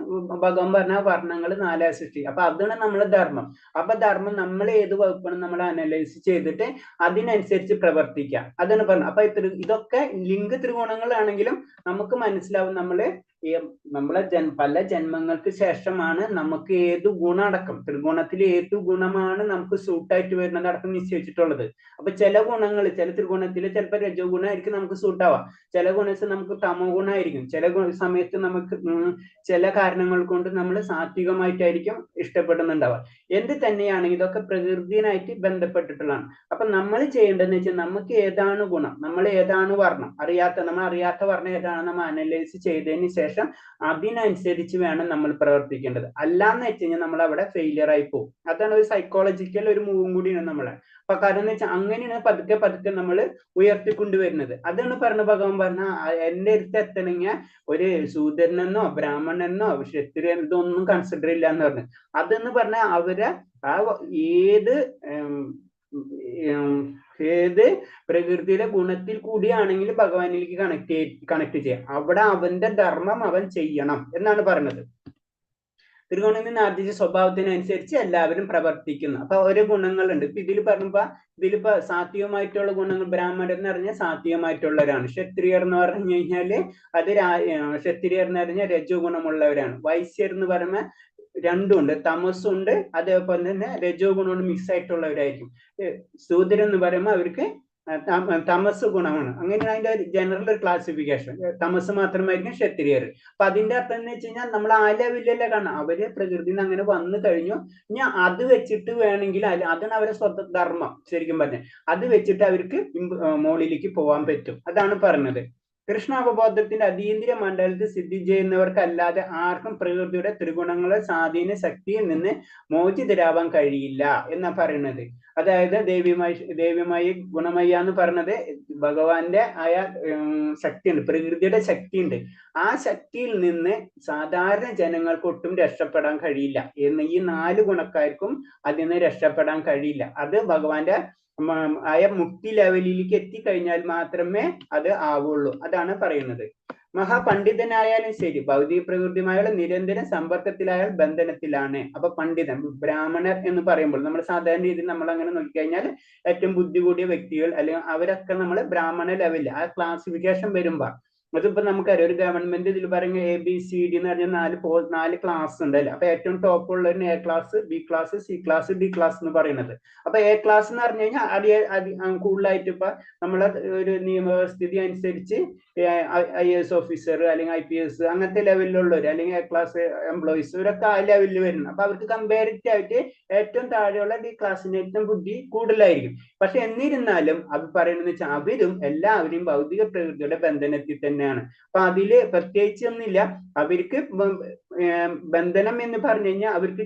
ഭഗവാൻ പറഞ്ഞ വർണ്ണങ്ങൾ 4 സൃഷ്ടി. അപ്പൊ അതാണ് നമ്മളെ ധർമ്മം. അപ്പൊ ധർമ്മം നമ്മൾ ഏത് വകുപ്പാണ് നമ്മൾ അനലൈസ് ചെയ്തിട്ട് അതിനനുസരിച്ച് പ്രവർത്തിക്കുക. അതാണ് പറഞ്ഞത്. അപ്പൊ ഇതൊക്കെ ലിംഗ ത്രികോണങ്ങളാണെങ്കിലും നമുക്ക് മനസ്സിലാവും നമ്മള് ഈ നമ്മളെ പല ജന്മങ്ങൾക്ക് ശേഷമാണ് നമുക്ക് ഏത് ഗുണം അടക്കം ത്രികോണത്തിൽ ഏത് ഗുണമാണ് നമുക്ക് സൂട്ടായിട്ട് വരുന്നത് അടക്കം നിശ്ചയിച്ചിട്ടുള്ളത്. അപ്പൊ ചില ഗുണങ്ങൾ ചില ത്രികോണത്തിൽ ചിലപ്പോൾ രജോ ഗുണമായിരിക്കും നമുക്ക് സൂട്ടാവാം, ചില ഗുണത്തിൽ നമുക്ക് തമോ ഗുണമായിരിക്കും, ചില സമയത്ത് നമുക്ക് ചില കാരണങ്ങൾ കൊണ്ട് നമ്മൾ സാത്വികമായിട്ടായിരിക്കും ഇഷ്ടപ്പെടുന്നുണ്ടാവുക. എന്ത് തന്നെയാണെങ്കിൽ ഇതൊക്കെ പ്രകൃതിയായിട്ട് ബന്ധപ്പെട്ടിട്ടുള്ളതാണ്. അപ്പൊ നമ്മൾ ചെയ്യേണ്ടതെന്ന് വെച്ചാൽ നമുക്ക് ഏതാണ് ഗുണം, നമ്മൾ ഏതാണ് വർണ്ണം, നമ്മൾ അറിയാത്ത വർണ്ണം ഏതാണ് നമ്മൾ അനലൈസ് ചെയ്തതിന് ശേഷം അതിനനുസരിച്ച് വേണം നമ്മൾ പ്രവർത്തിക്കേണ്ടത്. അല്ലാന്ന് വെച്ച് കഴിഞ്ഞാൽ നമ്മൾ അവിടെ ഫെയിലിയർ ആയി പോകും. അതാണ് ഒരു സൈക്കോളജിക്കൽ ഒരു മൂവും കൂടിയാണ് നമ്മളെ. അപ്പൊ കാരണം എന്ന് വെച്ചാൽ അങ്ങനെയാണ് പതുക്കെ പതുക്കെ നമ്മൾ ഉയർത്തിക്കൊണ്ടുവരുന്നത്. അതാണ് പറഞ്ഞ ഭഗവാൻ പറഞ്ഞ എന്റെ അടുത്ത് എത്തണമെങ്കിൽ ഒരു ശൂദ്രനെന്നോ ബ്രാഹ്മണനെന്നോ ക്ഷത്രിയൻ ഇതൊന്നും കൺസിഡർ ഇല്ല എന്ന് പറഞ്ഞു. അതെന്ന് പറഞ്ഞാൽ അവരെ ആ ഏത് പ്രകൃതിയുടെ ഗുണത്തിൽ കൂടിയാണെങ്കിലും ഭഗവാനിലേക്ക് കണക്ട് ചെയ്യാം. അവിടെ അവന്റെ ധർമ്മം അവൻ ചെയ്യണം എന്നാണ് പറയുന്നത്. ത്രികോണത്തിൽ ആർജിച്ച സ്വഭാവത്തിനനുസരിച്ച് എല്ലാവരും പ്രവർത്തിക്കുന്നു. അപ്പൊ ഓരോ ഗുണങ്ങളുണ്ട്. ഇപ്പൊ ഇതിലിപ്പോ സാത്വികമായിട്ടുള്ള ഗുണങ്ങൾ ബ്രാഹ്മണർ എന്ന് പറഞ്ഞാൽ സാത്വികമായിട്ടുള്ളവരാണ്. ക്ഷത്രിയർ എന്ന് പറഞ്ഞു കഴിഞ്ഞാല് അത് ക്ഷത്രിയർ എന്ന് പറഞ്ഞാൽ രജോ ഗുണമുള്ളവരാണ്. വൈശ്യർ എന്ന് പറയുമ്പോൾ രണ്ടുമുണ്ട്, തമസ്സുണ്ട് അതേപോലെ തന്നെ രജോ ഗുണവും മിക്സ് ആയിട്ടുള്ളവരായിരിക്കും. ശൂദ്രൻ എന്ന് പറയുമ്പോൾ അവർക്ക് തമസ് ഗുണമാണ്. അങ്ങനെയാണ് അതിന്റെ ജനറൽ ഒരു ക്ലാസിഫിക്കേഷൻ. തമസ് മാത്രമായിരിക്കും ക്ഷത്രിയർ. അപ്പൊ അതിന്റെ അർത്ഥം എന്ന് വെച്ച് കഴിഞ്ഞാൽ നമ്മൾ ആ ലെവലിലല്ലേ കാണാം, അവര് പ്രകൃതിയിൽ നിന്ന് അങ്ങനെ വന്നു കഴിഞ്ഞു. ഇനി അത് വെച്ചിട്ട് വേണമെങ്കിൽ അതാണ് അവരെ സ്വധർമ്മം. ശരിക്കും പറഞ്ഞാൽ അത് വെച്ചിട്ട് അവർക്ക് മുകളിലേക്ക് പോകാൻ പറ്റും. അതാണ് പറഞ്ഞത്. കൃഷ്ണാവബോധത്തിന്റെ അതീന്ദ്രിയ മണ്ഡലത്തിൽ സ്ഥിതി ചെയ്യുന്നവർക്കല്ലാതെ ആർക്കും പ്രകൃതിയുടെ ത്രിഗുണങ്ങളെ സ്വാധീന ശക്തിയിൽ നിന്ന് മോചിതരാവാൻ കഴിയില്ല എന്നാ പറയുന്നത്. അതായത് ദേവിമായി ഗുണമയ്യ എന്ന് പറഞ്ഞത് ഭഗവാന്റെ ആയ ശക്തിയുണ്ട്, പ്രകൃതിയുടെ ശക്തിയുണ്ട്. ആ ശക്തിയിൽ നിന്ന് സാധാരണ ജനങ്ങൾക്ക് ഒട്ടും രക്ഷപ്പെടാൻ കഴിയില്ല എന്ന് ഈ 4 ഗുണക്കാർക്കും അതിൽ നിന്ന് രക്ഷപ്പെടാൻ കഴിയില്ല. അത് ഭഗവാന്റെ ആയ മുക്തി ലെവലിലേക്ക് എത്തിക്കഴിഞ്ഞാൽ മാത്രമേ അത് ആവുള്ളൂ. അതാണ് പറയുന്നത്. മഹാപണ്ഡിതനായാലും ശരി ഭൗതിക പ്രകൃതിയുമായുള്ള നിരന്തര സമ്പർക്കത്തിലായാൽ ബന്ധനത്തിലാണ്. അപ്പൊ പണ്ഡിതൻ ബ്രാഹ്മണർ എന്ന് പറയുമ്പോൾ നമ്മൾ സാധാരണ രീതിയിൽ നമ്മൾ അങ്ങനെ നോക്കിക്കഴിഞ്ഞാൽ ഏറ്റവും ബുദ്ധി കൂടിയ വ്യക്തികൾ അല്ലെങ്കിൽ അവരൊക്കെ നമ്മൾ ബ്രാഹ്മണ ലെവലിൽ ആ ക്ലാസിഫിക്കേഷൻ വരുമ്പോ അതിപ്പോ നമുക്കറിയാം ഒരു ഗവൺമെന്റ് ഇതിൽ പറയുന്ന ABCD എന്ന് പറഞ്ഞാൽ 4 ക്ലാസ് ഉണ്ടല്ലോ. അപ്പൊ ഏറ്റവും ടോപ്പ് ഉള്ളവരിന് A class, B class, C class, D class എന്ന് പറയുന്നത്. അപ്പൊ A ക്ലാസ് എന്ന് പറഞ്ഞു കഴിഞ്ഞാൽ കൂടുതലായിട്ട് ഇപ്പൊ നമ്മളെ ഒരു നിയമവ്യവസ്ഥിതി അനുസരിച്ച് IAS ഓഫീസർ അല്ലെങ്കിൽ IPS അങ്ങനത്തെ ലെവലിലുള്ളവർ അല്ലെങ്കിൽ A ക്ലാസ് എംപ്ലോയീസ് ഇവരൊക്കെ ആ ലെവലിൽ വരുന്നത്. അപ്പൊ അവർക്ക് കമ്പാരിറ്റീവ് ആയിട്ട് ഏറ്റവും താഴെയുള്ള D ക്ലാസ്സിന് ഏറ്റവും ബുദ്ധി കൂടുതലായിരിക്കും. പക്ഷെ എന്നിരുന്നാലും അത് പറയുന്നത് വെച്ചാൽ അവരും എല്ലാവരും ഭൗതിക പ്രകൃതിയുടെ ബന്ധനത്തിൽ തന്നെയാണ്. അപ്പൊ അതില് പ്രത്യേകിച്ച് ഒന്നുമില്ല. അവർക്ക് ബന്ധനം എന്ന് പറഞ്ഞു കഴിഞ്ഞാൽ അവർക്ക്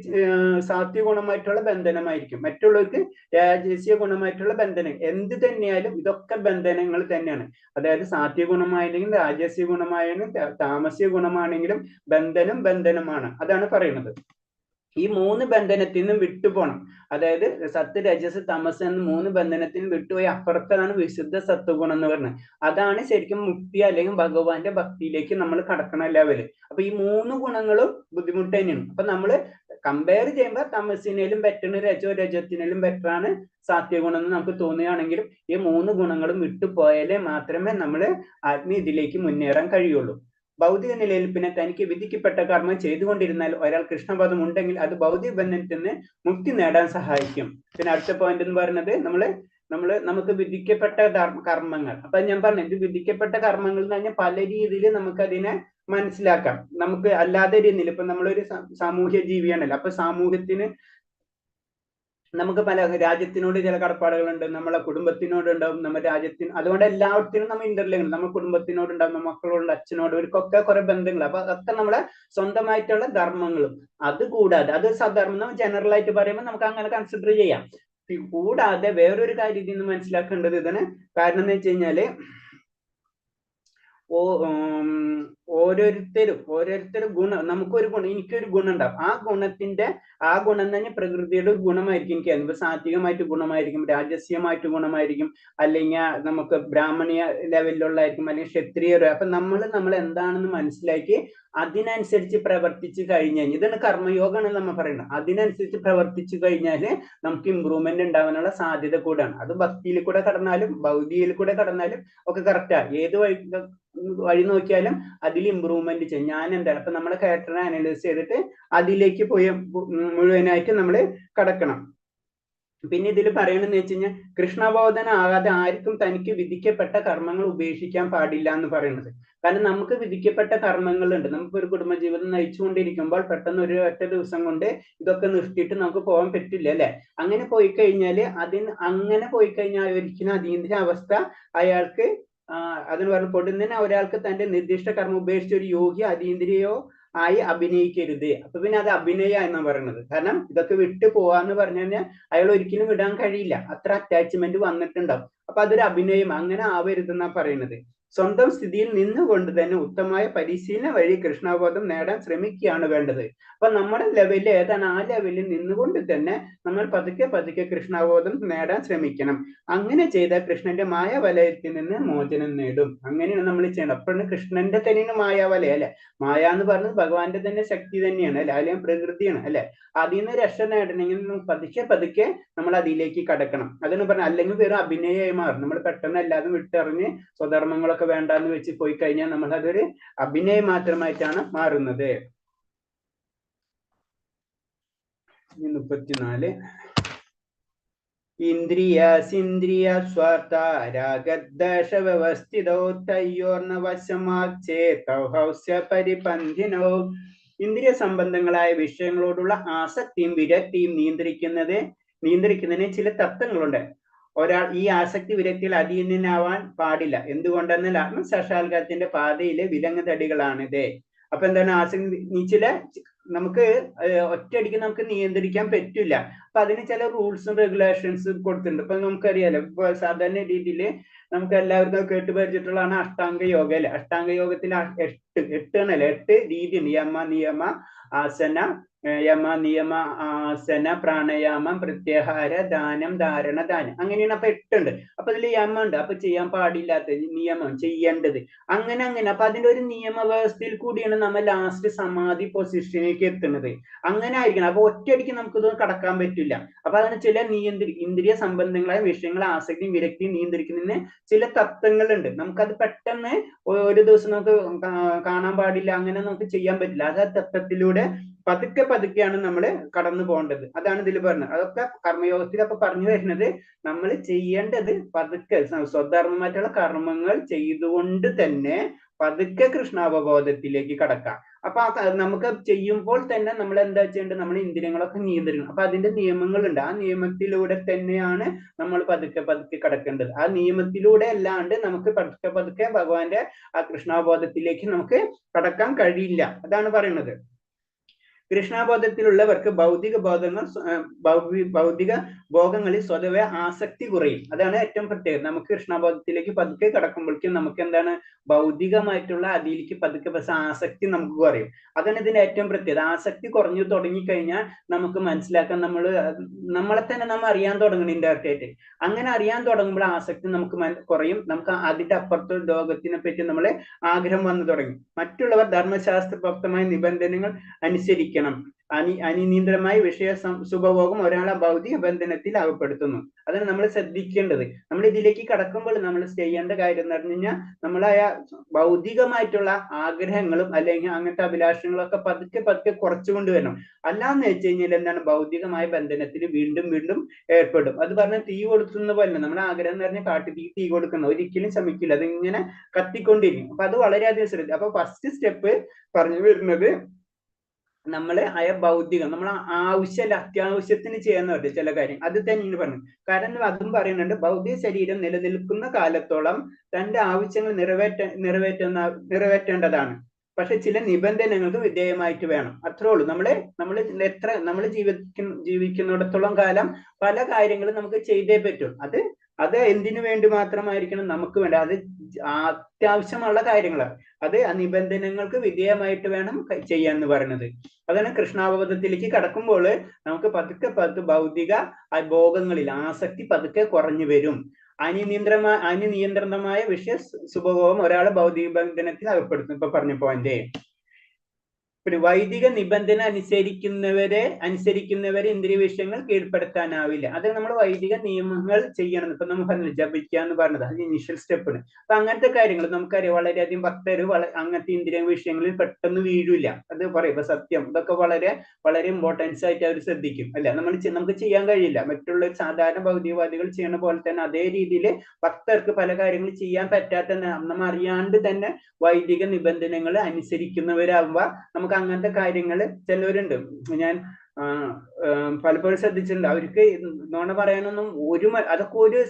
സാത്വിക ഗുണമായിട്ടുള്ള ബന്ധനമായിരിക്കും, മറ്റുള്ളവർക്ക് രാജസീയ ഗുണമായിട്ടുള്ള ബന്ധനം. എന്ത് തന്നെയായാലും ഇതൊക്കെ ബന്ധനങ്ങൾ തന്നെയാണ്. അതായത് സാത്വിക ഗുണമായെങ്കിലും രാജസീയ ഗുണമായാലും താമസിക ഗുണമാണെങ്കിലും ബന്ധനമാണ്. അതാണ് പറയുന്നത്. ഈ 3 ബന്ധനത്തിൽ നിന്നും വിട്ടുപോകണം. അതായത് സത്ത്, രജസ്, തമസ് എന്ന 3 ബന്ധനത്തിൽ നിന്ന് വിട്ടുപോയി അപ്പുറത്താണ് വിശുദ്ധ സത്വഗുണം എന്ന് പറയുന്നത്. അതാണ് ശരിക്കും മുക്തി അല്ലെങ്കിൽ ഭഗവാന്റെ ഭക്തിയിലേക്ക് നമ്മൾ കടക്കണ ലെവല്. അപ്പൊ ഈ 3 ഗുണങ്ങളും ബുദ്ധിമുട്ട് തന്നെയാണ്. അപ്പൊ നമ്മൾ കമ്പയർ ചെയ്യുമ്പോൾ തമസിനേലും ബെറ്ററാണ് രജത്തിനേലും ബെറ്ററാണ് സാത്വിക ഗുണം എന്ന് നമുക്ക് തോന്നുകയാണെങ്കിലും ഈ 3 ഗുണങ്ങളും വിട്ടുപോയാലേ മാത്രമേ നമ്മൾ ഇതിലേക്ക് മുന്നേറാൻ കഴിയുള്ളൂ. ഭൗതിക നിലയിൽ പിന്നെ തനിക്ക് വിധിക്കപ്പെട്ട കർമ്മം ചെയ്തുകൊണ്ടിരുന്നാൽ ഒരാൾ കൃഷ്ണപദം ഉണ്ടെങ്കിൽ അത് ഭൗതിക ബന്ധനത്തിൽ നിന്ന് മുക്തി നേടാൻ സഹായിക്കും. പിന്നെ അടുത്ത പോയിന്റ് എന്ന് പറയുന്നത് നമുക്ക് വിധിക്കപ്പെട്ട കർമ്മങ്ങൾ. അപ്പൊ ഞാൻ പറഞ്ഞു ഇത് വിധിക്കപ്പെട്ട കർമ്മങ്ങൾ എന്ന് പറഞ്ഞാൽ പല രീതിയിൽ നമുക്ക് അതിനെ മനസ്സിലാക്കാം. നമുക്ക് അല്ലാതെ രീതിയിൽ ഇപ്പൊ നമ്മളൊരു സാമൂഹ്യ ജീവിയാണല്ലോ. അപ്പൊ സമൂഹത്തിന് നമുക്ക് പല രാജ്യത്തിനോട് ചില കടപ്പാടുകളുണ്ട്, നമ്മളെ കുടുംബത്തിനോടുണ്ടാവും, നമ്മുടെ രാജ്യത്തിന്. അതുകൊണ്ട് എല്ലാത്തിനും നമ്മൾ ഇന്റർലിങ്ക്, നമ്മുടെ കുടുംബത്തിനോടുണ്ടാവും, നമ്മുടെ മക്കളോട്, അച്ഛനോട്, ഇവർക്കൊക്കെ കുറെ ബന്ധങ്ങൾ. അപ്പൊ അതൊക്കെ നമ്മളെ സ്വന്തമായിട്ടുള്ള ധർമ്മങ്ങളും. അത് കൂടാതെ അത് സധർമ്മം ജനറൽ ആയിട്ട് പറയുമ്പോൾ നമുക്ക് അങ്ങനെ കൺസിഡർ ചെയ്യാം. കൂടാതെ വേറൊരു കാര്യം ഇതിൽ നിന്ന് മനസ്സിലാക്കേണ്ടത് ഇതാണ്. കാരണം എന്ന് വെച്ച് കഴിഞ്ഞാല് ഓരോരുത്തരും ഗുണം, നമുക്കൊരു ഗുണം, എനിക്കൊരു ഗുണം ഉണ്ടാവും. ആ ഗുണം തന്നെ പ്രകൃതിയുടെ ഗുണമായിരിക്കും. എനിക്ക് ഇപ്പൊ സാത്വികമായിട്ട് ഗുണമായിരിക്കും, രാജസ്യമായിട്ട് ഗുണമായിരിക്കും, അല്ലെങ്കിൽ നമുക്ക് ബ്രാഹ്മണീയ ലെവലിലുള്ളതായിരിക്കും, അല്ലെങ്കിൽ ക്ഷത്രിയർ. അപ്പൊ നമ്മൾ എന്താണെന്ന് മനസ്സിലാക്കി അതിനനുസരിച്ച് പ്രവർത്തിച്ചു കഴിഞ്ഞാൽ, ഇതാണ് കർമ്മയോഗമാണ് നമ്മൾ പറയുന്നത്. അതിനനുസരിച്ച് പ്രവർത്തിച്ചു കഴിഞ്ഞാൽ നമുക്ക് ഇമ്പ്രൂവ്മെന്റ് ഉണ്ടാവാനുള്ള സാധ്യത കൂടാണ്. അത് ഭക്തിയിൽ കൂടെ കടന്നാലും ഭൗതികയിൽ കൂടെ കടന്നാലും ഒക്കെ കറക്റ്റാ. ഏത് വഴി വഴി നോക്കിയാലും അതിൽ ഇമ്പ്രൂവ്മെന്റ് ചെയ്യും. ഞാൻ എന്താണ് അപ്പൊ നമ്മളെ ക്യാരക്ടറിനെ അനലൈസ് ചെയ്തിട്ട് അതിലേക്ക് പോയി മുഴുവനായിട്ട് നമ്മൾ കടക്കണം. പിന്നെ ഇതിൽ പറയണെന്ന് വെച്ച് കഴിഞ്ഞാൽ കൃഷ്ണബോധന ആകാതെ ആർക്കും തനിക്ക് വിധിക്കപ്പെട്ട കർമ്മങ്ങൾ ഉപേക്ഷിക്കാൻ പാടില്ല എന്ന് പറയുന്നത്. കാരണം നമുക്ക് വിധിക്കപ്പെട്ട കർമ്മങ്ങളുണ്ട്. നമുക്ക് ഒരു കുടുംബജീവിതം നയിച്ചുകൊണ്ടിരിക്കുമ്പോൾ പെട്ടെന്ന് ഒരു ഒറ്റ ദിവസം കൊണ്ട് ഇതൊക്കെ നിർത്തിയിട്ട് നമുക്ക് പോകാൻ പറ്റില്ല അല്ലെ. അങ്ങനെ പോയി കഴിഞ്ഞാല് അങ്ങനെ പോയി കഴിഞ്ഞാൽ ഒരിക്കലും അതീന്ദ്രിയ അവസ്ഥ അയാൾക്ക് അതിന് പറഞ്ഞ പൊടുന്നതിന് ഒരാൾക്ക് തന്റെ നിർദ്ദിഷ്ട കർമ്മം ഉപേക്ഷിച്ച ഒരു യോഗി അതീന്ദ്രിയോ ആയി അഭിനയിക്കരുത്. അപ്പൊ പിന്നെ അത് അഭിനയ എന്നാണ് പറയുന്നത്. കാരണം ഇതൊക്കെ വിട്ടു പോവാന്ന് പറഞ്ഞു കഴിഞ്ഞാൽ അയാൾ ഒരിക്കലും വിടാൻ കഴിയില്ല, അത്ര അറ്റാച്ച്മെന്റ് വന്നിട്ടുണ്ടാവും. അപ്പൊ അതൊരു അഭിനയം, അങ്ങനെ ആവരുതെന്നാ പറയുന്നത്. സ്വന്തം സ്ഥിതിയിൽ നിന്നുകൊണ്ട് തന്നെ ഉത്തമമായ പരിശീലന വഴി കൃഷ്ണബോധം നേടാൻ ശ്രമിക്കുകയാണ് വേണ്ടത്. അപ്പൊ നമ്മുടെ ലെവലിൽ ഏതാണ് ആ ലെവലിൽ നിന്നുകൊണ്ട് തന്നെ നമ്മൾ പതുക്കെ പതുക്കെ കൃഷ്ണബോധം നേടാൻ ശ്രമിക്കണം. അങ്ങനെ ചെയ്താൽ കൃഷ്ണന്റെ മായാവലയത്തിൽ നിന്ന് മോചനം നേടും. അങ്ങനെയാണ് നമ്മൾ ചെയ്യണം. അപ്പോഴാണ് കൃഷ്ണന്റെ തന്നെയാണ് മായാവലയ അല്ലെ. മായ എന്ന് പറയുന്നത് ഭഗവാന്റെ തന്നെ ശക്തി തന്നെയാണ് അല്ലെ, അല്ലെങ്കിൽ പ്രകൃതിയാണ് അല്ലെ. അതിൽ നിന്ന് രക്ഷ നേടണമെങ്കിൽ പതുക്കെ പതുക്കെ നമ്മൾ അതിലേക്ക് കടക്കണം. അതെന്ന് പറഞ്ഞാൽ അല്ലെങ്കിൽ വെറും അഭിനയമായി മാറും. നമ്മൾ പെട്ടെന്ന് എല്ലാതും വിട്ടെറിഞ്ഞ് സ്വധർമ്മങ്ങളൊക്കെ വേണ്ടാന്ന് വെച്ച് പോയി കഴിഞ്ഞാൽ നമ്മൾ അതൊരു അഭിനയം മാത്രമായിട്ടാണ് മാറുന്നത്. 34 ഇന്ദ്രിയ സ്വാർത്ഥ രാഗദ്വേഷ വ്യവസ്ഥിതോ തയ്യോർണ വശമാച്ചേതൗഹൗസ്യ പരിപന്ഥിനോ. ഇന്ദ്രിയ സംബന്ധങ്ങളായ വിഷയങ്ങളോടുള്ള ആസക്തിയും വിരക്തിയും നിയന്ത്രിക്കുന്നതിന് ചില തത്വങ്ങളുണ്ട്. ഒരാൾ ഈ ആസക്തി വിരക്തിയിൽ അധീനനാവാൻ പാടില്ല. എന്തുകൊണ്ടെന്നാൽ ആത്മസാക്ഷാത്കാരത്തിന്റെ പാതയിലെ വിലങ്ങുതടികളാണിത്. അപ്പൊ എന്താണ് ആസക്തി? ചില നമുക്ക് ഒറ്റയടിക്ക് നമുക്ക് നിയന്ത്രിക്കാൻ പറ്റില്ല. അപ്പൊ അതിന് ചില റൂൾസും റെഗുലേഷൻസും കൊടുത്തിട്ടുണ്ട്. ഇപ്പൊ നമുക്കറിയാലോ, ഇപ്പൊ സാധാരണ രീതിയിൽ നമുക്ക് എല്ലാവർക്കും കേട്ടുപരിച്ചിട്ടുള്ളതാണ് അഷ്ടാംഗ യോഗ അല്ലെ. അഷ്ടാംഗ യോഗത്തിൽ 8 ആണല്ലേ, 8 രീതി. നിയമ ആസന, യമ നിയമ ആസന പ്രാണായാമം പ്രത്യാഹാര ധാനം ധാരണ ധാനം, അങ്ങനെയാണ്. അപ്പൊ 8 ഉണ്ട്. അപ്പൊ അതിൽ യമ ഉണ്ട്, അപ്പൊ ചെയ്യാൻ പാടില്ലാത്ത നിയമം, ചെയ്യേണ്ടത്, അങ്ങനെ. അപ്പൊ അതിന്റെ ഒരു നിയമവ്യവസ്ഥയിൽ കൂടിയാണ് നമ്മൾ ലാസ്റ്റ് സമാധി പൊസിഷനിലേക്ക് എത്തുന്നത്. അങ്ങനെ ആയിരിക്കണം. അപ്പൊ ഒറ്റയടിക്ക് നമുക്കിത് കടക്കാൻ പറ്റില്ല. അപ്പൊ അതിന് ചില ഇന്ദ്രിയ സംബന്ധങ്ങളായ വിഷയങ്ങൾ ആസക്തിയും വിരക്തിയും നിയന്ത്രിക്കുന്നതിന് ചില തത്വങ്ങളുണ്ട്. നമുക്കത് പെട്ടെന്ന് ഒരു ദിവസം നമുക്ക് കാണാൻ പാടില്ല, അങ്ങനെ നമുക്ക് ചെയ്യാൻ പറ്റില്ല. അത് ആ തത്വത്തിലൂടെ പതുക്കെ പതുക്കെയാണ് നമ്മൾ കടന്നു പോകേണ്ടത്. അതാണ് ഇതിൽ പറഞ്ഞത്. അതൊക്കെ കർമ്മയോഗത്തിൽ അപ്പൊ പറഞ്ഞു വരുന്നത് നമ്മൾ ചെയ്യേണ്ടത് പതുക്കെ സ്വധർമ്മമായിട്ടുള്ള കർമ്മങ്ങൾ ചെയ്തുകൊണ്ട് തന്നെ പതുക്കെ കൃഷ്ണാവബോധത്തിലേക്ക് കടക്കാം. അപ്പൊ നമുക്ക് ചെയ്യുമ്പോൾ തന്നെ നമ്മൾ എന്താ ചെയ്യേണ്ടത്? നമ്മൾ ഇന്ദ്രിയങ്ങളൊക്കെ നിയന്ത്രിക്കണം. അപ്പൊ അതിന്റെ നിയമങ്ങളുണ്ട്. ആ നിയമത്തിലൂടെ തന്നെയാണ് നമ്മൾ പതുക്കെ പതുക്കെ കടക്കേണ്ടത്. ആ നിയമത്തിലൂടെ അല്ലാണ്ട് നമുക്ക് പതുക്കെ പതുക്കെ ഭഗവാന്റെ ആ കൃഷ്ണാവബോധത്തിലേക്ക് നമുക്ക് കടക്കാൻ കഴിയില്ല. അതാണ് പറയുന്നത്. കൃഷ്ണബോധത്തിലുള്ളവർക്ക് ഭൗതിക ഭോഗങ്ങളിൽ സ്വതവേ ആസക്തി കുറയും. അതാണ് ഏറ്റവും പ്രത്യേകത. നമുക്ക് കൃഷ്ണബോധത്തിലേക്ക് പതുക്കെ കടക്കുമ്പോഴേക്കും നമുക്ക് എന്താണ് ഭൗതികമായിട്ടുള്ള അതിലേക്ക് പതുക്കെ ആസക്തി നമുക്ക് കുറയും. അതാണ് ഇതിന്റെ ഏറ്റവും പ്രത്യേകത. ആസക്തി കുറഞ്ഞു തുടങ്ങിക്കഴിഞ്ഞാൽ നമുക്ക് മനസ്സിലാക്കാൻ നമ്മളെ തന്നെ നമ്മൾ അറിയാൻ തുടങ്ങണം ഇൻഡയറക്റ്റ് ആയിട്ട്. അങ്ങനെ അറിയാൻ തുടങ്ങുമ്പോൾ ആസക്തി നമുക്ക് കുറയും. നമുക്ക് അതിന്റെ അപ്പുറത്തെ ലോകത്തിനെ പറ്റി നമ്മളെ ആഗ്രഹം വന്നു തുടങ്ങി. മറ്റുള്ളവർ ധർമ്മശാസ്ത്രപ്രോക്തമായ നിബന്ധനകൾ അനുസരിക്കണം. അനിയന്ത്രിതമായ വിഷയ സുഖഭോഗം ഒരാളെ ഭൗതിക ബന്ധനത്തിൽ അകപ്പെടുത്തുന്നു. അതാണ് നമ്മൾ ശ്രദ്ധിക്കേണ്ടത്. നമ്മൾ ഇതിലേക്ക് കടക്കുമ്പോൾ നമ്മൾ ചെയ്യേണ്ട കാര്യം എന്ന് പറഞ്ഞു കഴിഞ്ഞാൽ നമ്മളായ ഭൗതികമായിട്ടുള്ള ആഗ്രഹങ്ങളും അല്ലെങ്കിൽ അങ്ങനത്തെ അഭിലാഷങ്ങളൊക്കെ പതുക്കെ പതുക്കെ കുറച്ചുകൊണ്ട് വരണം. അല്ലാന്ന് വെച്ച് കഴിഞ്ഞാൽ എന്താണ് ഭൗതികമായ ബന്ധനത്തിൽ വീണ്ടും വീണ്ടും ഏർപ്പെടും. അത് പറഞ്ഞാൽ തീ കൊടുക്കുന്ന പോലെ നമ്മുടെ ആഗ്രഹം എന്ന് പറഞ്ഞാൽ കാട്ടു തീ കൊടുക്കുന്ന ഒരിക്കലും ശ്രമിക്കില്ല, അതിങ്ങനെ കത്തിക്കൊണ്ടിരിക്കും. അപ്പൊ അത് വളരെയധികം ശ്രദ്ധിക്കും. അപ്പൊ ഫസ്റ്റ് സ്റ്റെപ്പ് പറഞ്ഞു വരുന്നത് നമ്മള് ഭൗതികം നമ്മൾ ആവശ്യമല്ല അത്യാവശ്യത്തിന് ചെയ്യാന്ന് പറഞ്ഞ ചില കാര്യം അത് തന്നെയാണ് പറഞ്ഞത്. കാരണം അതും പറയുന്നുണ്ട്, ഭൗതിക ശരീരം നിലനിൽക്കുന്ന കാലത്തോളം തന്റെ ആവശ്യങ്ങൾ നിറവേറ്റേണ്ടതാണ്. പക്ഷെ ചില നിബന്ധനകൾക്ക് വിധേയമായിട്ട് വേണം. അത്രേ ഉള്ളൂ. നമ്മൾ ജീവിക്കുന്നിടത്തോളം കാലം പല കാര്യങ്ങളും നമുക്ക് ചെയ്തേ പറ്റും. അത് എന്തിനു വേണ്ടി മാത്രമായിരിക്കണം? നമുക്ക് വേണ്ട. അത് അത്യാവശ്യമുള്ള കാര്യങ്ങളാണ്. അത് ആ നിബന്ധനകൾക്ക് വിധേയമായിട്ട് വേണം ചെയ്യാന്ന് പറയുന്നത്. അതാണ് കൃഷ്ണാവബോധത്തിലേക്ക് കടക്കുമ്പോൾ നമുക്ക് പതുക്കെ ഭൗതിക ഭോഗങ്ങളിൽ ആസക്തി പതുക്കെ കുറഞ്ഞു വരും. അനിയന്ത്രിതമായ വിഷയ സുഭോഗം ഒരാളെ ഭൗതിക ബന്ധനത്തിൽ അകപ്പെടുത്തും. ഇപ്പൊ പറഞ്ഞ പോയിന്റ്. ഒരു വൈദിക നിബന്ധന അനുസരിക്കുന്നവരെ ഇന്ദ്രിയ വിഷയങ്ങൾ കീഴ്പ്പെടുത്താനാവില്ല. അത് നമ്മൾ വൈദിക നിയമങ്ങൾ ചെയ്യണം. ഇപ്പൊ നമ്മൾ പറഞ്ഞില്ല ജപിക്കുക എന്ന് പറഞ്ഞത്, അത് ഇനിഷ്യൽ സ്റ്റെപ്പാണ്. അപ്പൊ അങ്ങനത്തെ കാര്യങ്ങൾ നമുക്കറിയാം, വളരെയധികം ഭക്തര് അങ്ങനത്തെ ഇന്ദ്രിയ വിഷയങ്ങളിൽ പെട്ടെന്ന് വീഴില്ല. അത് പറയും ഇപ്പൊ സത്യം, ഇതൊക്കെ വളരെ വളരെ ഇമ്പോർട്ടൻസ് ആയിട്ട് അവർ ശ്രദ്ധിക്കും അല്ലെ. നമുക്ക് ചെയ്യാൻ കഴിയില്ല, മറ്റുള്ള സാധാരണ ഭൗതികവാദികൾ ചെയ്യുന്ന പോലെ തന്നെ അതേ രീതിയിൽ ഭക്തർക്ക് പല കാര്യങ്ങൾ ചെയ്യാൻ പറ്റാത്ത നമ്മൾ അറിയാണ്ട് തന്നെ വൈദിക നിബന്ധനകൾ അനുസരിക്കുന്നവരാകുമ്പോ നമുക്ക് അങ്ങനത്തെ കാര്യങ്ങൾ ചിലവരുണ്ട്. ഞാൻ പലപ്പോഴും ശ്രദ്ധിച്ചിട്ടുണ്ട്, അവർക്ക് നോണ പറയാനൊന്നും അതൊക്കെ ഒരു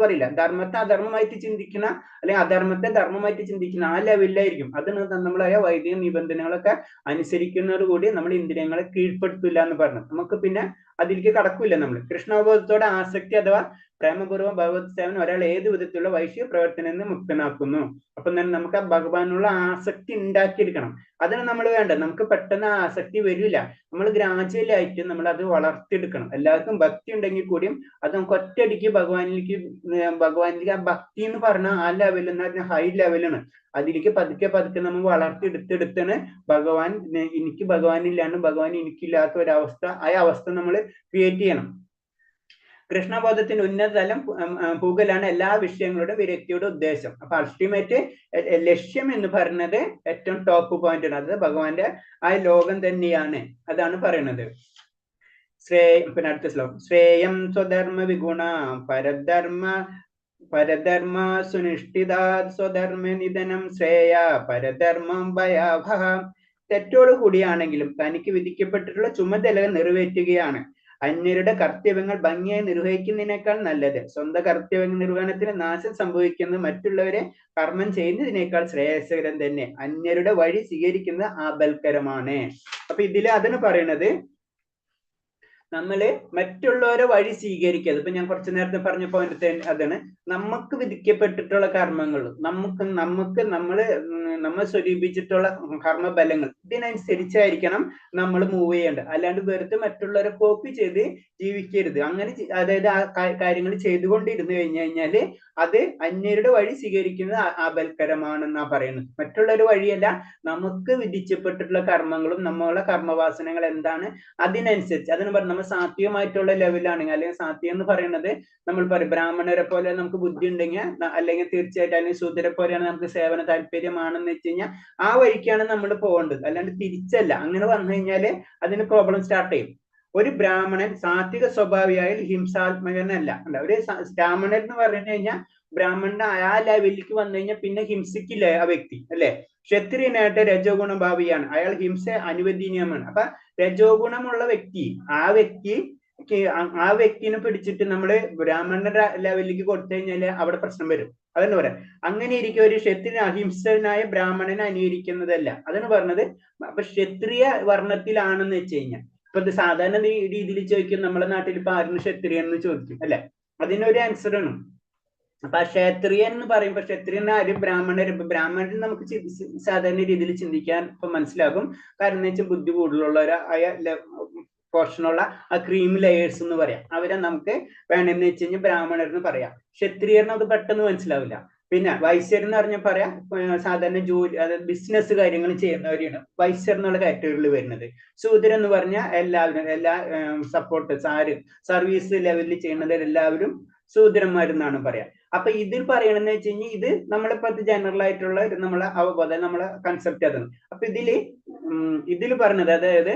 പറയില്ല. ധർമ്മത്തെ അധർമ്മമായിട്ട് ചിന്തിക്കുന്ന അല്ലെങ്കിൽ അധർമ്മത്തെ ധർമ്മമായിട്ട് ചിന്തിക്കുന്ന ആ ലെവലിലായിരിക്കും. അതിന് നമ്മളായ വൈദിക നിബന്ധനകളൊക്കെ അനുസരിക്കുന്നതോടുകൂടി നമ്മൾ ഇന്ദ്രിയങ്ങളെ കീഴ്പ്പെടുത്തില്ല എന്ന് പറഞ്ഞു. നമുക്ക് പിന്നെ അതിലേക്ക് കടക്കില്ല. നമ്മൾ കൃഷ്ണാവബോധത്തോടെ ആസക്തി അഥവാ പ്രേമപൂർവ്വം ഭഗവത് സേവനം ഒരാൾ ഏത് വിധത്തിലുള്ള വൈശ്യ പ്രവർത്തനം നിന്ന് മുക്തനാക്കുന്നു. അപ്പം തന്നെ നമുക്ക് ആ ഭഗവാനുള്ള ആസക്തി ഉണ്ടാക്കിയെടുക്കണം. അതിന് നമ്മൾ വേണ്ടത്, നമുക്ക് പെട്ടെന്ന് ആസക്തി വരില്ല. നമ്മൾ ഗ്രാജുവലി ആയിട്ട് നമ്മൾ അത് വളർത്തിയെടുക്കണം. എല്ലാവർക്കും ഭക്തി ഉണ്ടെങ്കിൽ കൂടിയും അത് നമുക്ക് ഒറ്റയടിക്ക് ഭഗവാനിലേക്ക് ആ ഭക്തി എന്ന് പറഞ്ഞ ആ ലെവലിൽ നിന്ന് ഹൈ ലെവലാണ്. അതിലേക്ക് പതുക്കെ പതുക്കെ നമ്മൾ വളർത്തിയെടുത്താണ് ഭഗവാൻ എനിക്ക് ഭഗവാനില്ലാണ്ട് ഭഗവാൻ എനിക്കില്ലാത്ത ഒരവസ്ഥ, ആ അവസ്ഥ നമ്മൾ ക്രിയേറ്റ് ചെയ്യണം. കൃഷ്ണബോധത്തിന്റെ ഉന്നതതലം പൂകലാണ് എല്ലാ വിഷയങ്ങളുടെ വിരക്തിയുടെ ഉദ്ദേശം. അപ്പൊ അൾട്ടിമേറ്റ് ലക്ഷ്യം എന്ന് പറയുന്നത് ഏറ്റവും ടോപ്പ് പോയിന്റ് ആണ്. അത് ഭഗവാന്റെ ആ ലോകം തന്നെയാണ്. അതാണ് പറയുന്നത്. പിന്നെ അടുത്ത ശ്ലോകം, ശ്രേയം സ്വധർമ്മ വിഗുണ പരധർമ്മ സുനിഷ്ഠിതാ സ്വധർമ്മ നിധനം ശ്രേയ പരധർമ്മം ഭയാവഹ. തെറ്റോടു കൂടിയാണെങ്കിലും തനിക്ക് വിധിക്കപ്പെട്ടിട്ടുള്ള ചുമതലകൾ നിറവേറ്റുകയാണ് അന്യരുടെ കർത്തവ്യങ്ങൾ ഭംഗിയായി നിർവഹിക്കുന്നതിനേക്കാൾ നല്ലത്. സ്വന്തം കർത്തവ്യ നിർവഹണത്തിന് നാശം സംഭവിക്കുന്നത് മറ്റുള്ളവരെ കർമ്മം ചെയ്യുന്നതിനേക്കാൾ ശ്രേയസ്കരം തന്നെ. അന്യരുടെ വഴി സ്വീകരിക്കുന്നത് ആപൽക്കരമാണ്. അപ്പൊ ഇതില് അതിന് പറയണത് നമ്മള് മറ്റുള്ളവരെ വഴി സ്വീകരിക്കരുത്. ഇപ്പൊ ഞാൻ കുറച്ചു നേരത്തെ പറഞ്ഞ പോയിന്റ് അതാണ്, നമുക്ക് വിധിക്കപ്പെട്ടിട്ടുള്ള കർമ്മങ്ങൾ, നമ്മൾ സ്വരൂപിച്ചിട്ടുള്ള കർമ്മബലങ്ങൾ ഇതിനനുസരിച്ചായിരിക്കണം നമ്മൾ മൂവ് ചെയ്യേണ്ടത്. അല്ലാണ്ട് വെറുതെ മറ്റുള്ളവരെ കോപ്പി ചെയ്ത് ജീവിക്കരുത്. അങ്ങനെ അതായത് ആ കാര്യങ്ങൾ ചെയ്തുകൊണ്ടിരുന്നു കഴിഞ്ഞാല് അത് അന്യരുടെ വഴി സ്വീകരിക്കുന്നത് ആപൽക്കരമാണെന്നാ പറയുന്നത്. മറ്റുള്ളൊരു വഴിയല്ല, നമുക്ക് വിധിക്കപ്പെട്ടിട്ടുള്ള കർമ്മങ്ങളും നമ്മളെ കർമ്മവാസനകൾ എന്താണ് അതിനനുസരിച്ച്. അതിന് പറഞ്ഞ നമ്മൾ സാത്വികമായിട്ടുള്ള ലെവലാണെങ്കിൽ, അല്ലെങ്കിൽ സാത്വികം എന്ന് പറയുന്നത് നമ്മൾ പറയും ബ്രാഹ്മണരെ പോലെ നമുക്ക് ബുദ്ധി ഉണ്ടെങ്കിൽ, അല്ലെങ്കിൽ തീർച്ചയായിട്ടും അല്ലെങ്കിൽ ശൂദ്രരെ പോലെയാണ് നമുക്ക് സേവന താല്പര്യമാണെന്ന് വെച്ച് കഴിഞ്ഞാൽ ആ വഴിക്കാണ് നമ്മൾ പോകേണ്ടത്. അല്ലാണ്ട് തിരിച്ചല്ല. അങ്ങനെ വന്നു കഴിഞ്ഞാല് അതിന് പ്രോബ്ലം സ്റ്റാർട്ട് ചെയ്യും. ഒരു ബ്രാഹ്മണൻ സാത്വിക സ്വഭാവിയായാൽ ഹിംസാത്മകനല്ല. ഒരു ബ്രാഹ്മണൻ എന്ന് പറഞ്ഞു കഴിഞ്ഞാൽ ബ്രാഹ്മണന്റെ ആ ലെവലിലേക്ക് വന്നു കഴിഞ്ഞാൽ പിന്നെ ഹിംസിക്കില്ല ആ വ്യക്തി അല്ലെ. ക്ഷത്രിയനായിട്ട് രജോ ഗുണഭാവിയാണ്, അയാൾ ഹിംസ അനുവദനീയമാണ്. അപ്പൊ രജോ ഗുണമുള്ള വ്യക്തി ആ വ്യക്തിനെ പിടിച്ചിട്ട് നമ്മള് ബ്രാഹ്മണന്റെ ലെവലിലേക്ക് കൊടുത്തു കഴിഞ്ഞാല് അവിടെ പ്രശ്നം വരും. അതെന്ന് പറയാം. അങ്ങനെ ഇരിക്കും ഒരു ക്ഷത്രിയ അഹിംസനായ ബ്രാഹ്മണനെ അനുകരിക്കുന്നതല്ല. അതാണ് പറഞ്ഞത്. അപ്പൊ ക്ഷത്രിയ വർണ്ണത്തിലാണെന്ന് വെച്ച് കഴിഞ്ഞാൽ, ഇപ്പൊ ഇത് സാധാരണ രീതിയിൽ ചോദിക്കും, നമ്മുടെ നാട്ടിൽ ഇപ്പൊ ആരും ക്ഷത്രിയൻ എന്ന് ചോദിക്കും അല്ലെ. അതിനൊരു ആൻസർ ആണ്. അപ്പൊ ക്ഷത്രിയൻ എന്ന് പറയുമ്പോ ക്ഷത്രിയൻ ആരും ബ്രാഹ്മണർ നമുക്ക് സാധാരണ രീതിയിൽ ചിന്തിക്കാൻ ഇപ്പൊ മനസ്സിലാകും. കാരണം എന്ന് വെച്ചാൽ ബുദ്ധി കൂടുതലുള്ളവരായ പോർഷനുള്ള ആ ക്രീം ലെയേഴ്സ് എന്ന് പറയാം. അവരെ നമുക്ക് വേണമെന്ന് വെച്ച് കഴിഞ്ഞാൽ ബ്രാഹ്മണർ എന്ന് പറയാം. ക്ഷത്രിയറിന് അത് പെട്ടെന്ന് മനസ്സിലാവില്ല. പിന്നെ വൈശ്യർ എന്ന് പറഞ്ഞാൽ പറയാം സാധാരണ ജോലി, അതായത് ബിസിനസ് കാര്യങ്ങൾ ചെയ്യുന്നവരെയാണ് വൈശ്യർ എന്നുള്ള കാറ്റഗറിയിൽ വരുന്നത്. ശൂദ്രൻ എന്ന് പറഞ്ഞാൽ എല്ലാവരും, എല്ലാ സർവീസ് ലെവലിൽ ചെയ്യുന്നത് എല്ലാവരും ശൂദ്രന്മാരെന്നാണ് പറയാം. അപ്പൊ ഇതിൽ പറയണെന്ന് വെച്ച് കഴിഞ്ഞാൽ ഇത് നമ്മളിപ്പോ ജനറൽ ആയിട്ടുള്ള നമ്മളെ അവബോധം, നമ്മളെ കൺസെപ്റ്റ് അതാണ്. അപ്പൊ ഇതിൽ പറഞ്ഞത്, അതായത്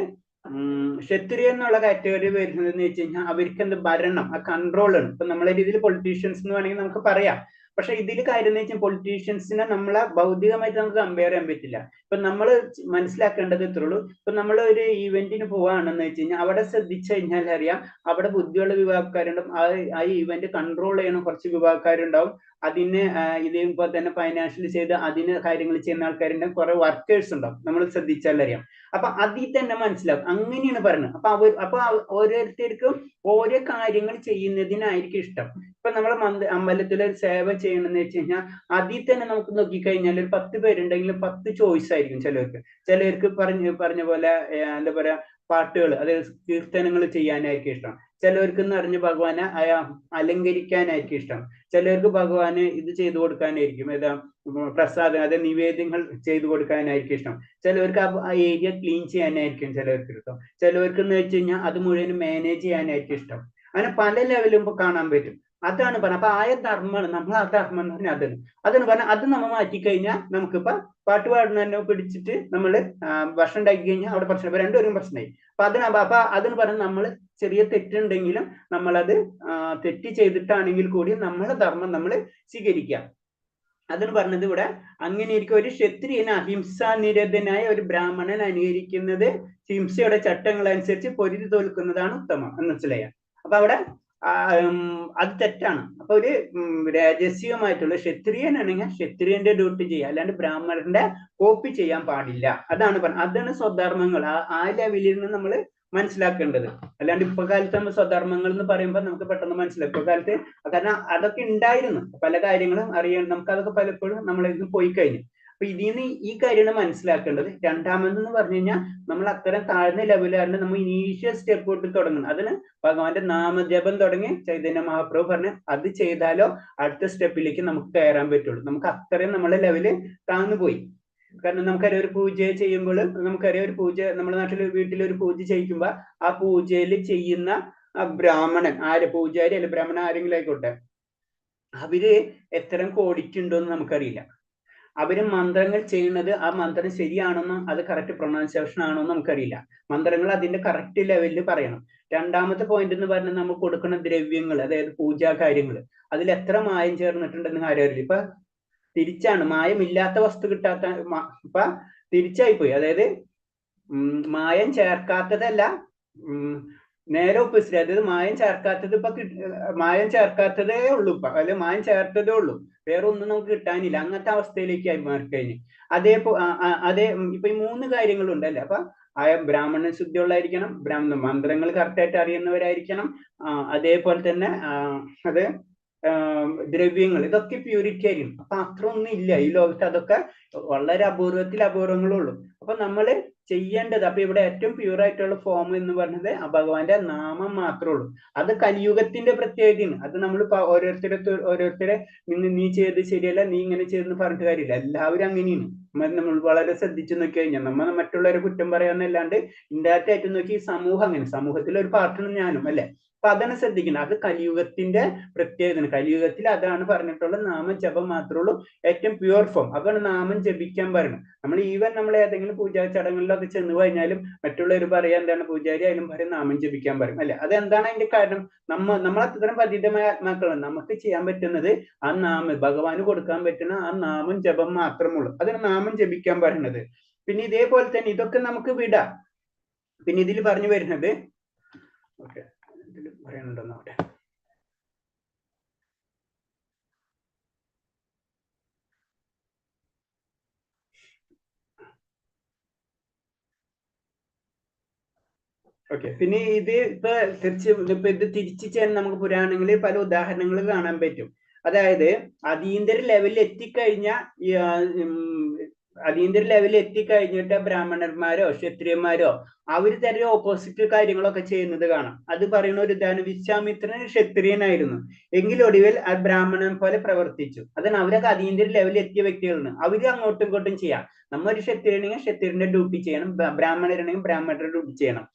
ക്ഷത്രിയ എന്നുള്ള കാറ്റഗറി വരുന്നത് എന്ന് വെച്ച് കഴിഞ്ഞാൽ അവർക്ക് എന്ത് ഭരണം, ആ കൺട്രോൾ ആണ്. ഇപ്പൊ നമ്മളെ രീതിയിൽ പൊളിറ്റീഷ്യൻസ് എന്ന് വേണമെങ്കിൽ നമുക്ക് പറയാം. പക്ഷെ ഇതിൽ കാര്യം എന്ന് വെച്ചാൽ പൊളിറ്റീഷ്യൻസിനെ നമ്മളെ ഭൗതികമായിട്ട് നമുക്ക് കമ്പയർ ചെയ്യാൻ പറ്റില്ല. ഇപ്പൊ നമ്മൾ മനസ്സിലാക്കേണ്ടത് ഇത്രേ ഉള്ളൂ. ഇപ്പൊ നമ്മൾ ഒരു ഈവെന്റിന് പോവാണെന്ന് വെച്ച് കഴിഞ്ഞാൽ അവിടെ ശ്രദ്ധിച്ചു കഴിഞ്ഞാൽ അറിയാം, അവിടെ ബുദ്ധിയുള്ള വിഭാഗക്കാരുണ്ടാവും. ആ ഈവെന്റ് കൺട്രോൾ ചെയ്യണ കുറച്ച് വിഭാഗക്കാരുണ്ടാവും. അതിന് ഇതേപോലെ തന്നെ ഫൈനാൻഷ്യലി ചെയ്ത് അതിന് കാര്യങ്ങൾ ചെയ്യുന്ന ആൾക്കാരുണ്ടാവും. കുറെ വർക്കേഴ്സ് ഉണ്ടാവും. നമ്മൾ ശ്രദ്ധിച്ചാൽ അറിയാം. അപ്പൊ അതിൽ തന്നെ മനസ്സിലാവും. അങ്ങനെയാണ് പറയുന്നത്. അപ്പൊ ഓരോരുത്തർക്കും ഓരോ കാര്യങ്ങൾ ചെയ്യുന്നതിനായിരിക്കും ഇഷ്ടം. ഇപ്പൊ നമ്മൾ അമ്പലത്തിലെ സേവ ചെയ്യണമെന്ന് വെച്ച് കഴിഞ്ഞാൽ അതിൽ തന്നെ നമുക്ക് നോക്കിക്കഴിഞ്ഞാൽ ഒരു 10 പേരുണ്ടെങ്കിലും 10 ചോയ്സ് ആയിരിക്കും ചിലർക്ക്. ചിലർക്ക് പറഞ്ഞ പോലെ എന്താ പറയാ പാട്ടുകൾ, അതായത് കീർത്തനങ്ങൾ ചെയ്യാനായിരിക്കും ഇഷ്ടം. ചിലവർക്ക് എന്ന് പറഞ്ഞ് ഭഗവാനെ അലങ്കരിക്കാനായിരിക്കും ഇഷ്ടം. ചിലർക്ക് ഭഗവാന് ഇത് ചെയ്തു കൊടുക്കാനായിരിക്കും, ഏതാ പ്രസാദം, അതായത് നിവേദ്യങ്ങൾ ചെയ്തു കൊടുക്കാനായിരിക്കും ഇഷ്ടം. ചിലവർക്ക് ആ ഏരിയ ക്ലീൻ ചെയ്യാനായിരിക്കും ചിലവർക്ക് ഇഷ്ടം. ചിലവർക്ക് എന്ന് വെച്ച് കഴിഞ്ഞാൽ അത് മുഴുവൻ മാനേജ് ചെയ്യാനായിരിക്കും ഇഷ്ടം. അങ്ങനെ പല ലെവലും കാണാൻ പറ്റും. അതാണ് പറഞ്ഞത്. അപ്പൊ ആയ ധർമ്മമാണ് നമ്മൾ, ആ ധർമ്മം എന്ന് പറഞ്ഞാൽ അതാണ് പറഞ്ഞാൽ. അത് നമ്മൾ മാറ്റിക്കഴിഞ്ഞാൽ നമുക്കിപ്പോ പാട്ട് പാടുന്നതിനെ പിടിച്ചിട്ട് നമ്മൾ ഭക്ഷണം ഉണ്ടാക്കി കഴിഞ്ഞാൽ അവിടെ പ്രശ്നം, രണ്ടുപേരും പ്രശ്നമായി. അപ്പൊ അതിന് പറഞ്ഞാൽ നമ്മൾ ചെറിയ തെറ്റുണ്ടെങ്കിലും നമ്മളത് തെറ്റ് ചെയ്തിട്ടാണെങ്കിൽ കൂടി നമ്മളെ ധർമ്മം നമ്മൾ സ്വീകരിക്കാം. അതിന് പറഞ്ഞത് ഇവിടെ അങ്ങനെയിരിക്കും ഒരു ക്ഷത്രിയൻ അഹിംസാനിരതനായ ഒരു ബ്രാഹ്മണൻ അനുകരിക്കുന്നത് ഹിംസയുടെ ചട്ടങ്ങൾ അനുസരിച്ച് പൊരുതി തോൽക്കുന്നതാണ് ഉത്തമം എന്ന് മനസ്സിലായാൽ. അപ്പൊ അവിടെ അത് തെറ്റാണ്. അപ്പൊ ഒരു രാജസ്യമായിട്ടുള്ള ക്ഷത്രിയനാണെങ്കിൽ ക്ഷത്രിയന്റെ ഡ്യൂട്ടി ചെയ്യുക, അല്ലാണ്ട് ബ്രാഹ്മണന്റെ കോപ്പി ചെയ്യാൻ പാടില്ല. അതാണ് അതാണ് സ്വധർമ്മങ്ങൾ. ആ ലെവലിൽ നിന്ന് നമ്മൾ മനസ്സിലാക്കേണ്ടത്. അല്ലാണ്ട് ഇപ്പൊ കാലത്ത് നമ്മൾ സ്വധർമ്മങ്ങൾ എന്ന് പറയുമ്പോൾ നമുക്ക് പെട്ടെന്ന് മനസ്സിലാക്കും. ഇപ്പൊ കാലത്ത് കാരണം അതൊക്കെ ഉണ്ടായിരുന്നു, പല കാര്യങ്ങളും അറിയാൻ നമുക്ക് അതൊക്കെ പലപ്പോഴും നമ്മളിത് പോയി കഴിഞ്ഞു. അപ്പൊ ഇതിന്ന് ഈ കാര്യമാണ് മനസ്സിലാക്കേണ്ടത്. രണ്ടാമതെന്ന് പറഞ്ഞു കഴിഞ്ഞാൽ നമ്മൾ അത്തരം താഴ്ന്ന ലെവലാണ് നമ്മൾ ഇനീഷ്യൽ സ്റ്റെപ്പ് തൊട്ട് തുടങ്ങുന്നത്. അതിന് ഭഗവാന്റെ നാമജപം തുടങ്ങി ചൈതന്യ മഹാപ്രഭു പറഞ്ഞു അത് ചെയ്താലോ അടുത്ത സ്റ്റെപ്പിലേക്ക് നമുക്ക് കയറാൻ പറ്റുള്ളൂ. നമുക്ക് അത്രയും നമ്മളെ ലെവല് താഴ്ന്നുപോയി. കാരണം നമുക്കറിയാം ഒരു പൂജ ചെയ്യുമ്പോൾ, നമുക്കറിയാം ഒരു പൂജ നമ്മുടെ നാട്ടിൽ വീട്ടിലൊരു പൂജ ചെയ്യിക്കുമ്പോ ആ പൂജയിൽ ചെയ്യുന്ന ബ്രാഹ്മണൻ ആര്, പൂജാരി അല്ലെ ബ്രാഹ്മണൻ ആരെങ്കിലും ആയിക്കോട്ടെ, അവര് എത്ര ക്വാളിറ്റി ഉണ്ടോന്ന് നമുക്കറിയില്ല. അവര് മന്ത്രങ്ങൾ ചെയ്യുന്നത് ആ മന്ത്രം ശരിയാണെന്നോ അത് കറക്റ്റ് പ്രൊണൗൺസിയേഷൻ ആണോ നമുക്കറിയില്ല. മന്ത്രങ്ങൾ അതിന്റെ കറക്റ്റ് ലെവലിൽ പറയണം. രണ്ടാമത്തെ പോയിന്റ് എന്ന് പറഞ്ഞാൽ നമ്മൾ കൊടുക്കുന്ന ദ്രവ്യങ്ങൾ, അതായത് പൂജാ കാര്യങ്ങൾ, അതിൽ എത്ര മായം ചേർന്നിട്ടുണ്ടെന്ന് ആരും അറിയില്ല. ഇപ്പൊ തിരിച്ചാണ്, മായമില്ലാത്ത വസ്തു കിട്ടാത്ത, ഇപ്പൊ തിരിച്ചായിപ്പോയി. അതായത് മായം ചേർക്കാത്തതല്ല, നേരെ ഓപ്പോസിറ്റ്. അതായത് മായം ചേർക്കാത്തത് ഇപ്പൊ മായം ചേർക്കാത്തതേ ഉള്ളൂ ഇപ്പൊ, അല്ലെ മായം ചേർത്തതേ ഉള്ളൂ, വേറെ ഒന്നും നമുക്ക് കിട്ടാനില്ല. അങ്ങനത്തെ അവസ്ഥയിലേക്ക് മാറിക്കഴിഞ്ഞു. അതേ ഇപ്പൊ ഈ 3 കാര്യങ്ങളുണ്ടല്ലേ. അപ്പൊ ബ്രാഹ്മണൻ ശുദ്ധിയുള്ളായിരിക്കണം, മന്ത്രങ്ങൾ കറക്റ്റായിട്ട് അറിയുന്നവരായിരിക്കണം, അതേപോലെ തന്നെ അത് ദ്രവ്യങ്ങൾ, ഇതൊക്കെ പ്യൂരിറ്റി ആയിരിക്കും. അപ്പൊ അത്ര ഒന്നും ഇല്ല ഈ ലോകത്ത്, അതൊക്കെ വളരെ അപൂർവങ്ങളുള്ളൂ. അപ്പൊ നമ്മള് ചെയ്യേണ്ടത്, അപ്പൊ ഇവിടെ ഏറ്റവും പ്യൂർ ആയിട്ടുള്ള ഫോം എന്ന് പറഞ്ഞത് ഭഗവാന്റെ നാമം മാത്രമേ ഉള്ളൂ. അത് കലിയുഗത്തിന്റെ പ്രത്യേകതയാണ്. അത് നമ്മൾ ഓരോരുത്തരെ നീ ചെയ്ത് ശരിയല്ല, നീ ഇങ്ങനെ ചെയ്തെന്ന് പറഞ്ഞിട്ട് കാര്യമില്ല. എല്ലാവരും അങ്ങനെയാണ്. നമ്മൾ വളരെ ശ്രദ്ധിച്ചു നോക്കി കഴിഞ്ഞാൽ നമ്മൾ മറ്റുള്ളവരെ കുറ്റം പറയാന്നല്ലാണ്ട് ഇൻഡയറക്റ്റ് ആയിട്ട് നോക്കി സമൂഹം അങ്ങനെ, സമൂഹത്തിലെ ഒരു പാർട്ടാണ് ഞാനും, അല്ലെ. അപ്പൊ അതാണ് ശ്രദ്ധിക്കുന്നത്. അത് കലിയുഗത്തിന്റെ പ്രത്യേകത. കലിയുഗത്തിൽ അതാണ് പറഞ്ഞിട്ടുള്ള നാമജപം മാത്രമേ ഉള്ളൂ ഏറ്റവും പ്യുവർ ഫോം. അതാണ് നാമം ജപിക്കാൻ പറയുന്നത്. നമ്മൾ ഈവൻ നമ്മൾ ഏതെങ്കിലും പൂജാ ചടങ്ങുകളിലൊക്കെ ചെന്ന് കഴിഞ്ഞാലും മറ്റുള്ളവർ പറയാൻ എന്താണ്, പൂജാരി ആയാലും പറയും നാമം ജപിക്കാൻ പറയും, അല്ലെ. അതെന്താണ് അതിന്റെ കാരണം? നമ്മൾ അത്തരം പതിതമായ ആത്മാക്കളാണ്. നമുക്ക് ചെയ്യാൻ പറ്റുന്നത് ആ ഭഗവാന് കൊടുക്കാൻ പറ്റുന്ന ആ നാമം ജപം മാത്രമുള്ളൂ. അതിന് നാമം ജപിക്കാൻ പറയുന്നത്. പിന്നെ ഇതേപോലെ തന്നെ ഇതൊക്കെ നമുക്ക് വിടാം. പിന്നെ ഇതിൽ പറഞ്ഞു വരുന്നത്, ഓക്കെ, ഇതിൽ പറയാനുണ്ടോ അവിടെ? ഓക്കെ. പിന്നെ ഇത് ഇപ്പൊ ഇത് തിരിച്ചു ചെയ്യാൻ നമുക്ക് പുരാണങ്ങളിൽ പല ഉദാഹരണങ്ങൾ കാണാൻ പറ്റും. അതായത് അതീന്ദ്ര ലെവലിൽ എത്തിക്കഴിഞ്ഞിട്ട് ബ്രാഹ്മണന്മാരോ ക്ഷത്രിയന്മാരോ അവർ തന്നെ ഓപ്പോസിറ്റ് കാര്യങ്ങളൊക്കെ ചെയ്യുന്നത് കാണാം. അത് പറയുന്ന ഒരു ഉദാഹരണം, വിശ്വാമിത്രൻ ക്ഷത്രിയനായിരുന്നു, എങ്കിലൊടുവിൽ ആ ബ്രാഹ്മണൻ പോലെ പ്രവർത്തിച്ചു. അതാണ് അവരൊക്കെ അതീന്ദ്ര ലെവലിൽ എത്തിയ വ്യക്തികളാണ്. അവര് അങ്ങോട്ടും ഇങ്ങോട്ടും ചെയ്യാം. നമ്മൾ ഒരു ക്ഷത്രിയനാണെങ്കിൽ ക്ഷത്രിയന്റെ ഡ്യൂട്ടി ചെയ്യണം, ബ്രാഹ്മണരാണെങ്കിൽ ബ്രാഹ്മണരുടെ ഡ്യൂട്ടി ചെയ്യണം.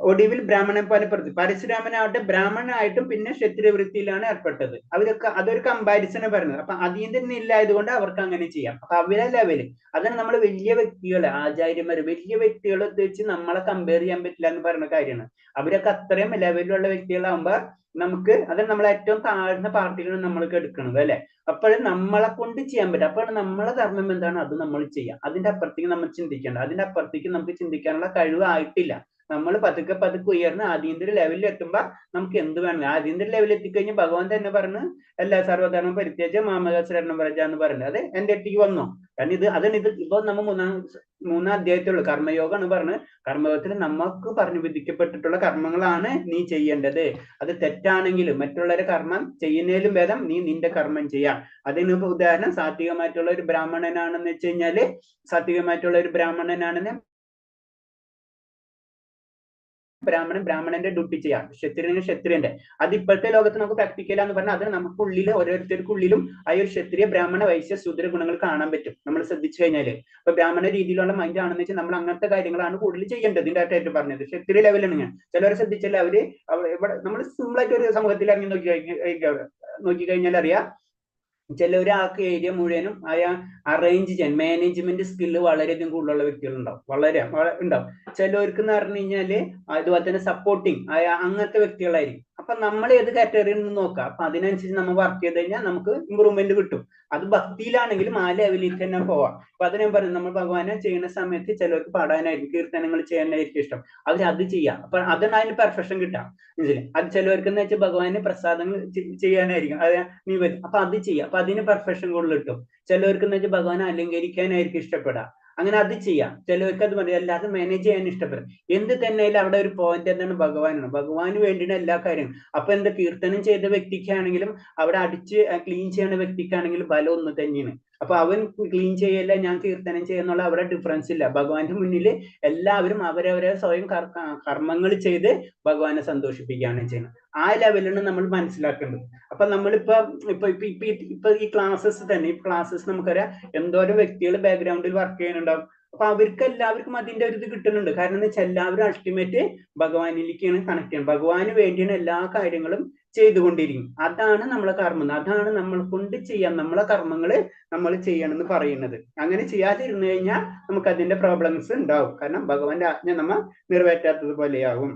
ഒടുവിൽ ബ്രാഹ്മണൻ പോലെ പരശുരാമനാവട്ടെ ബ്രാഹ്മണനായിട്ടും പിന്നെ ക്ഷത്രിയ വൃത്തിയിലാണ് ഏർപ്പെട്ടത്. അവരൊക്കെ അതൊരു കമ്പാരിസണ് പറയുന്നത്. അപ്പൊ അതിന്റെ ഇല്ലായതുകൊണ്ട് അവർക്ക് അങ്ങനെ ചെയ്യാം. അപ്പൊ അവരെ ലെവല് അതാണ് നമ്മൾ വലിയ വ്യക്തികള്, ആചാര്യന്മാര്, വലിയ വ്യക്തികളെ വെച്ച് നമ്മളെ കമ്പയർ ചെയ്യാൻ പറ്റില്ല എന്ന് പറയുന്ന കാര്യമാണ്. അവരൊക്കെ അത്രയും ലെവലിലുള്ള വ്യക്തികളാകുമ്പോ നമുക്ക് അതാണ് നമ്മൾ ഏറ്റവും താഴ്ന്ന പാർട്ടികളാണ് നമ്മൾക്ക് എടുക്കുന്നത്, അല്ലെ. അപ്പോഴും നമ്മളെ കൊണ്ട് ചെയ്യാൻ പറ്റും. അപ്പോൾ നമ്മളെ ധർമ്മം എന്താണ് അത് നമ്മൾ ചെയ്യാം. അതിന്റെ അപ്പുറത്തേക്ക് നമ്മൾ ചിന്തിക്കേണ്ട, അതിന്റെ അപ്പുറത്തേക്ക് നമുക്ക് ചിന്തിക്കാനുള്ള കഴിവായിട്ടില്ല. നമ്മൾ പതുക്കെ ഉയർന്ന് ആദ്യന്തര ലെവലിൽ എത്തുമ്പോ നമുക്ക് എന്ത് വേണം, ആദ്യന്തര ലെവലിൽ എത്തിക്കഴിഞ്ഞാൽ ഭഗവാൻ തന്നെ പറഞ്ഞ് എല്ലാ സർവ്വധർമ്മം പരിത്യേജ മാമകരണം വ്രജ എന്ന് പറയുന്നത്. അത് എന്റെ അടുത്തേക്ക് വന്നോ. കാരണം ഇത് ഇപ്പൊ നമ്മൾ മൂന്നാം അധ്യായത്തിലുള്ള കർമ്മയോഗമാണ് പറഞ്ഞ്, കർമ്മയോഗത്തിൽ നമുക്ക് പറഞ്ഞു വിധിക്കപ്പെട്ടിട്ടുള്ള കർമ്മങ്ങളാണ് നീ ചെയ്യേണ്ടത്. അത് തെറ്റാണെങ്കിലും മറ്റുള്ളവരെ കർമ്മം ചെയ്യുന്നതിലും ഭേദം നീ നിന്റെ കർമ്മം ചെയ്യാം. അതിന് ഉദാഹരണം സാത്വികമായിട്ടുള്ള ഒരു ബ്രാഹ്മണനാണെന്ന് വെച്ച് കഴിഞ്ഞാല്, സാത്വികമായിട്ടുള്ള ഒരു ബ്രാഹ്മണനാണെന്ന് ബ്രാഹ്മണന്റെ ഡ്യൂട്ടി ചെയ്യാം, ക്ഷത്രിയന്റെ. അത് ഇപ്പോഴത്തെ ലോകത്ത് നമുക്ക് പ്രാക്ടിക്കലാന്ന് പറഞ്ഞാൽ അത് നമുക്കുള്ളിൽ ഓരോരുത്തർക്കുള്ളിലും ആ ഒരു ക്ഷത്രിയ ബ്രാഹ്മണ വൈശ്യ ശൂദ്ര ഗുണങ്ങൾ കാണാൻ പറ്റും നമ്മൾ ശ്രദ്ധിച്ചു കഴിഞ്ഞാല്. അപ്പൊ ബ്രാഹ്മണ രീതിയിലുള്ള മൈൻഡ് ആണെന്ന് വെച്ചാൽ നമ്മൾ അങ്ങനത്തെ കാര്യങ്ങളാണ് കൂടുതൽ ചെയ്യേണ്ടത്. ഇതിന്റെ ആയിട്ട് പറഞ്ഞത് ക്ഷത്രിയ ലെവലാണ് ഞാൻ. ചിലവരെ ശ്രദ്ധിച്ചാൽ ഇവിടെ നമ്മൾ സിമ്പിൾ ആയിട്ട് ഒരു സമൂഹത്തിൽ ഇറങ്ങി നോക്കിക്കഴിഞ്ഞാൽ അറിയാം, ചിലവർ ആ ഏരിയ മുഴുവനും അറേഞ്ച് ചെയ്യാൻ മാനേജ്മെന്റ് സ്കില്ല് വളരെയധികം കൂടുതലുള്ള വ്യക്തികളുണ്ടാവും, വളരെ ഉണ്ടാവും. ചിലവർക്ക് എന്ന് പറഞ്ഞു കഴിഞ്ഞാല് അതുപോലെ തന്നെ സപ്പോർട്ടിങ് അങ്ങനത്തെ വ്യക്തികളായിരിക്കും. അപ്പൊ നമ്മൾ ഏത് കാറ്റഗറിയിൽ നിന്ന് നോക്കാം, അപ്പൊ അതിനനുസരിച്ച് നമ്മൾ വർക്ക് ചെയ്ത് കഴിഞ്ഞാൽ നമുക്ക് ഇമ്പ്രൂവ്മെന്റ് കിട്ടും. അത് ഭക്തിയിലാണെങ്കിലും ആ ലെവലിൽ തന്നെ പോവാം. അപ്പൊ അത് ഞാൻ പറഞ്ഞു, നമ്മൾ ഭഗവാനെ ചെയ്യുന്ന സമയത്ത് ചിലർക്ക് പാടാനായിരിക്കും, കീർത്തനങ്ങൾ ചെയ്യാനായിരിക്കും ഇഷ്ടം, അത് ചെയ്യാം. അപ്പൊ അതാണ് അതിന് പെർഫെക്ഷൻ കിട്ടാം, മനസ്സിലായി. അത് ചിലവർക്ക് എന്ന് വെച്ചാൽ ഭഗവാന് പ്രസാദങ്ങൾ ചെയ്യാനായിരിക്കും, അപ്പൊ അത് ചെയ്യാം, അപ്പൊ അതിന് പെർഫെക്ഷൻ കൂടുതൽ കിട്ടും. ചിലവർക്ക് എന്ന് വെച്ചാൽ ഭഗവാനെ അലങ്കരിക്കാനായിരിക്കും ഇഷ്ടപ്പെടാം, അങ്ങനെ അത് ചെയ്യാം. ചിലവർക്ക് അത് പറയാം, അല്ലാതെ മാനേജ് ചെയ്യാൻ ഇഷ്ടപ്പെടും. എന്ത് തന്നെയാലും അവിടെ ഒരു പോയിന്റ് എന്താണ്, ഭഗവാനാണ്, ഭഗവാന് വേണ്ടിയാണ് എല്ലാ കാര്യങ്ങളും. അപ്പൊ എന്താ, കീർത്തനം ചെയ്ത വ്യക്തിക്കാണെങ്കിലും അവിടെ അടിച്ച് ക്ലീൻ ചെയ്യുന്ന വ്യക്തിക്കാണെങ്കിലും ബലം ഒന്ന് തന്നെയാണ്. അപ്പൊ അവൻ ക്ലീൻ ചെയ്യല്ല, ഞാൻ കീർത്തനം ചെയ്യുന്നുള്ള അവിടെ ഡിഫറൻസ് ഇല്ല. ഭഗവാന്റെ മുന്നിൽ എല്ലാവരും അവരവരെ സ്വയം കർമ്മങ്ങൾ ചെയ്ത് ഭഗവാനെ സന്തോഷിപ്പിക്കുകയാണ് ചെയ്യുന്നത്. ആ ലെവലിലാണ് നമ്മൾ മനസ്സിലാക്കേണ്ടത്. അപ്പൊ നമ്മളിപ്പോ ഈ ക്ലാസ്സസ് തന്നെ, ഈ ക്ലാസ്സസ് നമുക്കറിയാം എന്തോരം വ്യക്തികൾ ബാക്ക്ഗ്രൗണ്ടിൽ വർക്ക് ചെയ്യുന്നുണ്ടാവും. അപ്പൊ അവർക്ക് എല്ലാവർക്കും അതിന്റെ ഒരു ഇത് കിട്ടുന്നുണ്ട്. കാരണം എന്ന് വെച്ചാൽ എല്ലാവരും അൾട്ടിമേറ്റ് ഭഗവാനിലേക്കാണ് കണക്ട് ചെയ്യുന്നത്, ഭഗവാന് വേണ്ടിയാണ് എല്ലാ കാര്യങ്ങളും ചെയ്തുകൊണ്ടിരിക്കും. അതാണ് നമ്മളെ കർമ്മം, അതാണ് നമ്മൾ കൊണ്ട് ചെയ്യാൻ, നമ്മളെ കർമ്മങ്ങള് നമ്മൾ ചെയ്യണമെന്ന് പറയുന്നത്. അങ്ങനെ ചെയ്യാതിരുന്നു കഴിഞ്ഞാൽ നമുക്ക് അതിന്റെ പ്രോബ്ലംസ് ഉണ്ടാവും. കാരണം ഭഗവാന്റെ ആജ്ഞ നമ്മ നിറവേറ്റാത്തത് പോലെയാകും.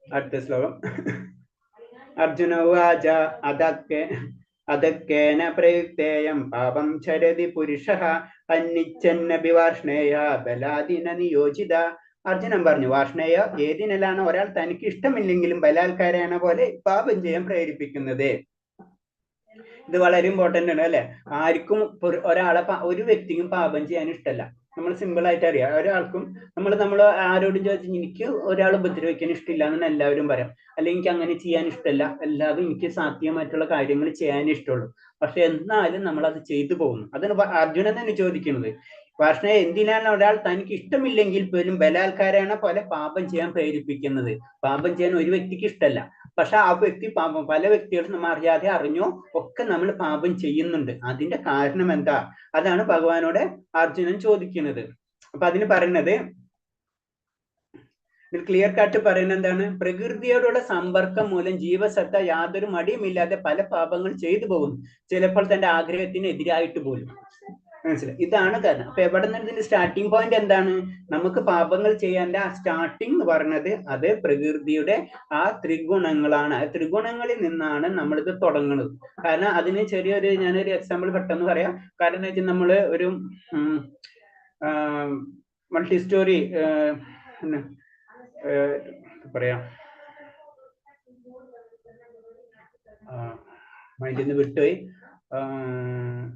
അടുത്ത ശ്ലോകം. അർജുന ഉവാച അദക്കേന പ്രയുക്തേയം പാപം ചരതി പുരുഷഃ അന്നിച്ഛന്നപി വാർഷ്ണേയ ബലാദിന നിയോജിത. അർജുനൻ പറഞ്ഞു, വാർഷ്ണേയ, ഏതിനാലാണ് ഒരാൾ തനിക്ക് ഇഷ്ടമില്ലെങ്കിലും ബലാത്കാരേണ പോലെ പാപം ചെയ്യാൻ പ്രേരിപ്പിക്കുന്നത്. ഇത് വളരെ ഇമ്പോർട്ടന്റ് ആണ് അല്ലെ. ആർക്കും ഒരു വ്യക്തിക്കും പാപം ചെയ്യാൻ ഇഷ്ടമല്ല. നമ്മൾ സിമ്പിൾ ആയിട്ട് അറിയാം, ഒരാൾക്കും നമ്മൾ ആരോടും ചോദിച്ചാൽ എനിക്ക് ഒരാൾ ഉപദ്രവിക്കാൻ ഇഷ്ടമില്ല എന്ന് എല്ലാവരും പറയാം, അല്ലെങ്കിൽ എനിക്ക് അങ്ങനെ ചെയ്യാൻ ഇഷ്ടമല്ല, എല്ലാതും എനിക്ക് സാധ്യമായിട്ടുള്ള കാര്യങ്ങൾ ചെയ്യാൻ ഇഷ്ടമുള്ളൂ. പക്ഷെ എന്നാലും നമ്മൾ അത് ചെയ്തു പോകുന്നു. അതാണ് അർജുനൻ തന്നെ ചോദിക്കുന്നത്, വാർഷ്ണ, എന്തിനാണ് ഒരാൾ തനിക്ക് ഇഷ്ടമില്ലെങ്കിൽ പോലും ബലാത്കാരേണ പോലെ പാപം ചെയ്യാൻ പ്രേരിപ്പിക്കുന്നത്. പാപം ചെയ്യാൻ ഒരു വ്യക്തിക്ക് ഇഷ്ടമല്ല, പക്ഷെ ആ വ്യക്തി പാപം, പല വ്യക്തികളും നമ്മൾ അറിയാതെ അറിഞ്ഞോ ഒക്കെ നമ്മൾ പാപം ചെയ്യുന്നുണ്ട്. അതിന്റെ കാരണം എന്താ? അതാണ് ഭഗവാനോട് അർജുനൻ ചോദിക്കുന്നത്. അപ്പൊ അതിന് പറയുന്നത്, ക്ലിയർ കട്ട് പറയുന്നത് എന്താണ്, പ്രകൃതിയോടുള്ള സമ്പർക്കം മൂലം ജീവസത്ത യാതൊരു മടിയുമില്ലാതെ പല പാപങ്ങൾ ചെയ്തു പോകുന്നു, ചിലപ്പോൾ തന്റെ ആഗ്രഹത്തിന് എതിരായിട്ട് പോലും. മനസ്സിലായി, ഇതാണ് കാരണം. അപ്പൊ എവിടെ നിന്ന് ഇതിന്റെ സ്റ്റാർട്ടിങ് പോയിന്റ് എന്താണ്? നമുക്ക് പാപങ്ങൾ ചെയ്യാൻ്റെ ആ സ്റ്റാർട്ടിങ് എന്ന് പറയുന്നത് അത് പ്രകൃതിയുടെ ആ ത്രിഗുണങ്ങളാണ്. ആ ത്രിഗുണങ്ങളിൽ നിന്നാണ് നമ്മളിത് തുടങ്ങുന്നത്. കാരണം അതിന് ചെറിയൊരു, ഞാനൊരു എക്സാമ്പിൾ പെട്ടെന്ന് പറയാം. കാരണം എന്ന് വെച്ചാൽ നമ്മള് ഒരു മൾട്ടി സ്റ്റോറി പറയാം, മൈൻഡിൽ നിന്ന് വിട്ടുപോയി,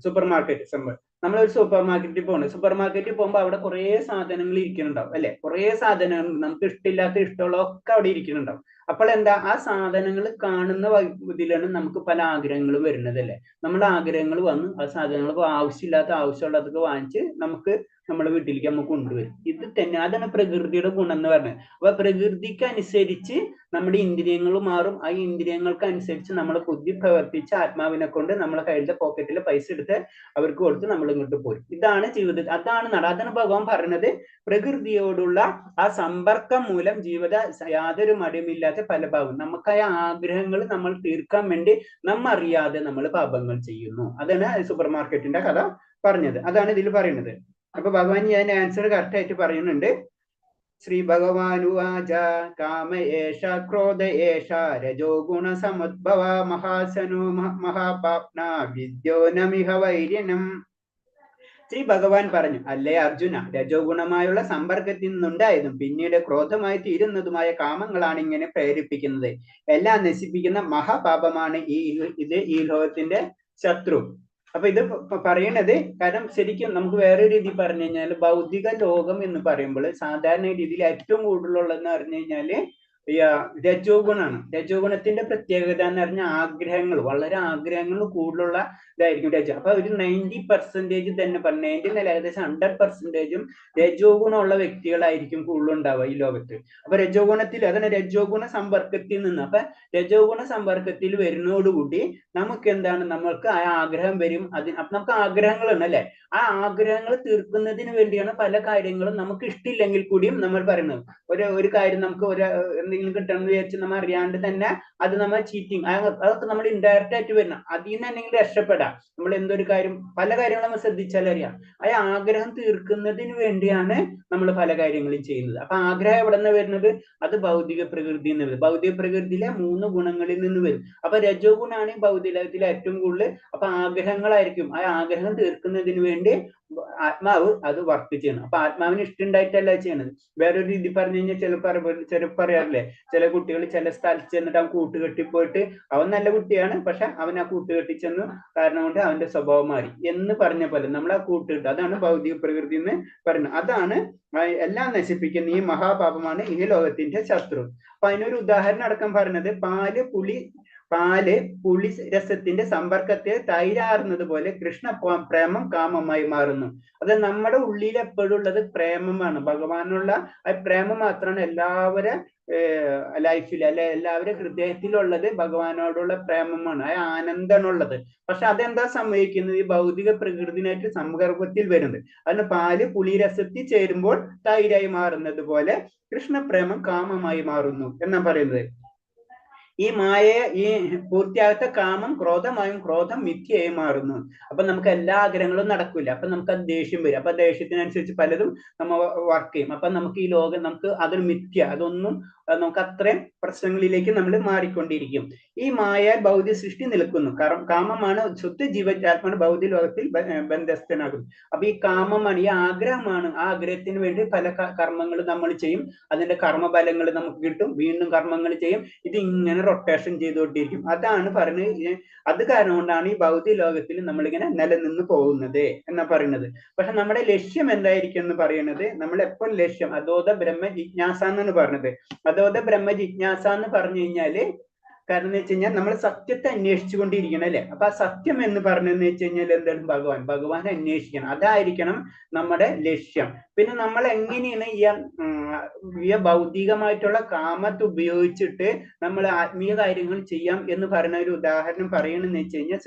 സൂപ്പർ മാർക്കറ്റ് സംഭവം. നമ്മളൊരു സൂപ്പർ മാർക്കറ്റിൽ പോകുന്നത്, സൂപ്പർ മാർക്കറ്റിൽ പോകുമ്പോൾ അവിടെ കുറേ സാധനങ്ങൾ ഇരിക്കുന്നുണ്ടാവും അല്ലെ, കുറേ സാധനങ്ങൾ നമുക്ക് ഇഷ്ടമില്ലാത്ത ഇഷ്ടമുള്ള ഒക്കെ അവിടെ ഇരിക്കുന്നുണ്ടാവും. അപ്പോൾ എന്താ, ആ സാധനങ്ങൾ കാണുന്ന ഇതിലാണ് നമുക്ക് പല ആഗ്രഹങ്ങളും വരുന്നത് അല്ലെ. നമ്മുടെ ആഗ്രഹങ്ങൾ വന്ന് ആ സാധനങ്ങൾ ആവശ്യമില്ലാത്ത ആവശ്യമുള്ളതൊക്കെ വാങ്ങിച്ച് നമ്മുടെ വീട്ടിലേക്ക് നമുക്ക് കൊണ്ടുവരും. ഇത് തന്നെ, അതാണ് പ്രകൃതിയുടെ ഗുണം എന്ന് പറഞ്ഞത്. അപ്പൊ പ്രകൃതിക്ക് അനുസരിച്ച് നമ്മുടെ ഇന്ദ്രിയങ്ങൾ മാറും. ആ ഇന്ദ്രിയങ്ങൾക്ക് അനുസരിച്ച് നമ്മളെ ബുദ്ധി പ്രവർത്തിച്ച് ആത്മാവിനെ കൊണ്ട് നമ്മളെ കയ്യിലെ പോക്കറ്റിൽ പൈസ എടുത്ത് അവർക്ക് കൊടുത്ത് നമ്മൾ ഇങ്ങോട്ട് പോരും. ഇതാണ് ജീവിതം, അതാണ് ഭഗവാൻ പറയുന്നത്. പ്രകൃതിയോടുള്ള ആ സമ്പർക്കം മൂലം യാതൊരു മടിയുമില്ലാത്ത പല പാപം, നമുക്കായ ആഗ്രഹങ്ങൾ നമ്മൾ തീർക്കാൻ വേണ്ടി നമ്മ അറിയാതെ നമ്മൾ പാപങ്ങൾ ചെയ്യുന്നു. അതാണ് സൂപ്പർ മാർക്കറ്റിന്റെ കഥ പറഞ്ഞത്. അതാണ് ഇതിൽ പറയുന്നത്. അപ്പൊ ഭഗവാൻ ഞാൻ ആൻസർ കറക്റ്റ് ആയിട്ട് പറയുന്നുണ്ട്. ശ്രീ ഭഗവാനുവാച കാമ ഏഷ ക്രോധ ഏഷ രജോ ഗുണ സമുദ്ഭവ മഹാസനോ മഹാപാപ്ന വിദ്യോ നമിഹ വൈര്യനം. ശ്രീ ഭഗവാൻ പറഞ്ഞു, അല്ലേ അർജുന, രജോ ഗുണമായുള്ള സമ്പർക്കത്തിൽ നിന്നുണ്ടായതും പിന്നീട് ക്രോധമായി തീരുന്നതുമായ കാമങ്ങളാണ് ഇങ്ങനെ പ്രേരിപ്പിക്കുന്നത്. എല്ലാം നശിപ്പിക്കുന്ന മഹാപാപമാണ് ഈ ലോകത്തിന്റെ ശത്രു. അപ്പൊ ഇത് പറയണത്, കാരണം ശരിക്കും നമുക്ക് വേറെ രീതി പറഞ്ഞു കഴിഞ്ഞാൽ ഭൗതിക ലോകം എന്ന് പറയുമ്പോൾ സാധാരണ രീതിയിൽ ഏറ്റവും കൂടുതലുള്ളതെന്ന് പറഞ്ഞു കഴിഞ്ഞാല് രജോ ഗുണാണ്. രജോ ഗുണത്തിന്റെ പ്രത്യേകത എന്ന് പറഞ്ഞാൽ ആഗ്രഹങ്ങൾ, വളരെ ആഗ്രഹങ്ങൾ കൂടുതലുള്ള ഇതായിരിക്കും രജോ. അപ്പൊ ഒരു 90% തന്നെ പറഞ്ഞു, 90 എന്നല്ല ഏകദേശം 100%ഉം രജോ ഗുണമുള്ള വ്യക്തികളായിരിക്കും കൂടുതലുണ്ടാവുക ഈ ലോകത്ത്. അപ്പൊ രജോ ഗുണത്തിൽ, അതാണ് രജോ ഗുണ സമ്പർക്കത്തിൽ നിന്ന്. അപ്പൊ രജോ ഗുണ സമ്പർക്കത്തിൽ വരുന്നതോടുകൂടി നമുക്ക് എന്താണ്, നമ്മൾക്ക് ആ ആഗ്രഹം വരും. അപ്പൊ നമുക്ക് ആഗ്രഹങ്ങളുണ്ട് അല്ലെ, ആ ആഗ്രഹങ്ങൾ തീർക്കുന്നതിന് വേണ്ടിയാണ് പല കാര്യങ്ങളും നമുക്ക് ഇഷ്ടമില്ലെങ്കിൽ കൂടിയും നമ്മൾ പറയുന്നത്. ഒരു കാര്യം നമുക്ക് എന്തെങ്കിലും കിട്ടണം എന്ന് വിചാരിച്ച് നമ്മൾ അറിയാണ്ട് തന്നെ അത് നമ്മൾ ചീറ്റിങ്, അതൊക്കെ നമ്മൾ ഇൻഡയറക്റ്റ് ആയിട്ട് വരണം. അതിൽ നിന്ന് എന്തെങ്കിലും രക്ഷപ്പെടാം. നമ്മൾ എന്തൊരു കാര്യം, പല കാര്യങ്ങളും നമ്മൾ ശ്രദ്ധിച്ചാൽ അറിയാം, ആ ആഗ്രഹം തീർക്കുന്നതിന് വേണ്ടിയാണ് നമ്മൾ പല കാര്യങ്ങളും ചെയ്യുന്നത്. അപ്പൊ ആഗ്രഹം എവിടെ നിന്ന് വരുന്നത്? അത് ഭൗതിക പ്രകൃതിയിൽ നിന്ന് വരും. ഭൗതിക പ്രകൃതിയിലെ 3 ഗുണങ്ങളിൽ നിന്ന് വരും. അപ്പൊ രജോ ഗുണാണ് ഭൗതികത്തിലെ ഏറ്റവും കൂടുതൽ. അപ്പൊ ആഗ്രഹങ്ങളായിരിക്കും, ആ ആഗ്രഹം തീർക്കുന്നതിന് വേണ്ടി ആത്മാവ് അത് വർക്ക് ചെയ്യണം. അപ്പൊ ആത്മാവിന് ഇഷ്ടമുണ്ടായിട്ടല്ല ചെയ്യണത്. വേറൊരു രീതി പറഞ്ഞു കഴിഞ്ഞാൽ ചിലപ്പോൾ പറയാറില്ലേ, ചില കുട്ടികൾ ചില സ്ഥലത്ത് ചെന്നിട്ട് അവൻ കൂട്ടുകെട്ടിപ്പോയിട്ട് അവൻ നല്ല കുട്ടിയാണ്, പക്ഷെ അവൻ ആ കൂട്ടുകെട്ടി ചെന്നു കാരണം കൊണ്ട് അവന്റെ സ്വഭാവം മാറി എന്ന് പറഞ്ഞ പോലെ നമ്മൾ ആ കൂട്ടുകെട്ട്, അതാണ് ഭൗതിക പ്രകൃതി എന്ന് പറയുന്നത്. അതാണ് എല്ലാം നശിപ്പിക്കുന്ന ഈ മഹാപാപമാണ് ഈ ലോകത്തിന്റെ ശത്രു. അപ്പൊ അതിനൊരു ഉദാഹരണം അടക്കം പറഞ്ഞത്, പാല് പുളി രസത്തിന്റെ സമ്പർക്കത്തെ തൈരാറുന്നത് പോലെ കൃഷ്ണ പ്രേമം കാമമായി മാറുന്നു. അത് നമ്മുടെ ഉള്ളിൽ എപ്പോഴും ഉള്ളത് പ്രേമമാണ്, ഭഗവാനുള്ള ആ പ്രേമം മാത്രമാണ് എല്ലാവരുടെ ലൈഫിൽ അല്ലെ എല്ലാവരുടെ ഹൃദയത്തിലുള്ളത്. ഭഗവാനോടുള്ള പ്രേമമാണ്, ആ ആനന്ദമാണുള്ളത്. പക്ഷെ അതെന്താ സംഭവിക്കുന്നത്? ഈ ഭൗതിക പ്രകൃതിനായിട്ട് സമ്പർക്കത്തിൽ വരുന്നത്. അതിന് പാല് പുളിരസത്തിൽ ചേരുമ്പോൾ തൈരായി മാറുന്നത് പോലെ കൃഷ്ണപ്രേമം കാമമായി മാറുന്നു എന്നാ പറയുന്നത്. ഈ മായയെ, ഈ പൂർത്തിയാകാത്ത കാമം ക്രോധമായും ക്രോധം മിഥ്യയായി മാറുന്നു. അപ്പൊ നമുക്ക് എല്ലാ ആഗ്രഹങ്ങളും നടക്കില്ല. അപ്പൊ നമുക്ക് അത് ദേഷ്യം വരും. അപ്പൊ ദേഷ്യത്തിനനുസരിച്ച് പലതും നമ്മൾ വർക്ക് ചെയ്യും. അപ്പൊ നമുക്ക് ഈ ലോകം, നമുക്ക് അതൊരു മിഥ്യ, അതൊന്നും നമുക്ക് അത്രയും പ്രശ്നങ്ങളിലേക്ക് നമ്മൾ മാറിക്കൊണ്ടിരിക്കും. ഈ മായ ഭൗതിക സൃഷ്ടി നിൽക്കുന്നു. കാമമാണ് ശുദ്ധ ജീവാത്മാവാണ് ഭൗതിക ലോകത്തിൽ ബന്ധസ്ഥനാകുന്നത്. അപ്പൊ ഈ കാമമാണ്, ഈ ആഗ്രഹമാണ്. ആ ആഗ്രഹത്തിന് വേണ്ടി പല കർമ്മങ്ങൾ നമ്മൾ ചെയ്യും. അതിന്റെ കർമ്മഫലങ്ങൾ നമുക്ക് കിട്ടും, വീണ്ടും കർമ്മങ്ങൾ ചെയ്യും. ഇത് ഇങ്ങനെ റൊട്ടേഷൻ ചെയ്തുകൊണ്ടിരിക്കും. അതാണ് പറയുന്നത്. അത് കാരണം കൊണ്ടാണ് ഈ ഭൗതിക ലോകത്തിൽ നമ്മളിങ്ങനെ നിലനിന്ന് പോകുന്നത് എന്നാ പറയുന്നത്. പക്ഷെ നമ്മുടെ ലക്ഷ്യം എന്തായിരിക്കും എന്ന് പറയുന്നത്, നമ്മൾ എപ്പോൾ ലക്ഷ്യം അധോത ബ്രഹ്മ ജിജ്ഞാസ എന്നാണ് പറഞ്ഞത്. അധോത ബ്രഹ്മ ജിജ്ഞാസ എന്ന് പറഞ്ഞു കഴിഞ്ഞാല്, കാരണം എന്ന് വെച്ച് കഴിഞ്ഞാൽ നമ്മൾ സത്യത്തെ അന്വേഷിച്ചു കൊണ്ടിരിക്കണം അല്ലെ. അപ്പൊ ആ സത്യം എന്ന് പറഞ്ഞെന്ന് വെച്ച് കഴിഞ്ഞാൽ എന്താണ്? ഭഗവാൻ അന്വേഷിക്കണം. അതായിരിക്കണം നമ്മുടെ ലക്ഷ്യം. പിന്നെ നമ്മൾ എങ്ങനെയാണ് ഈ ഭൗതികമായിട്ടുള്ള കാമത്തെ ഉപയോഗിച്ചിട്ട് നമ്മൾ ആത്മീയ കാര്യങ്ങൾ ചെയ്യാം എന്ന് പറയുന്ന ഒരു ഉദാഹരണം പറയണമെന്ന് വെച്ച് കഴിഞ്ഞാൽ,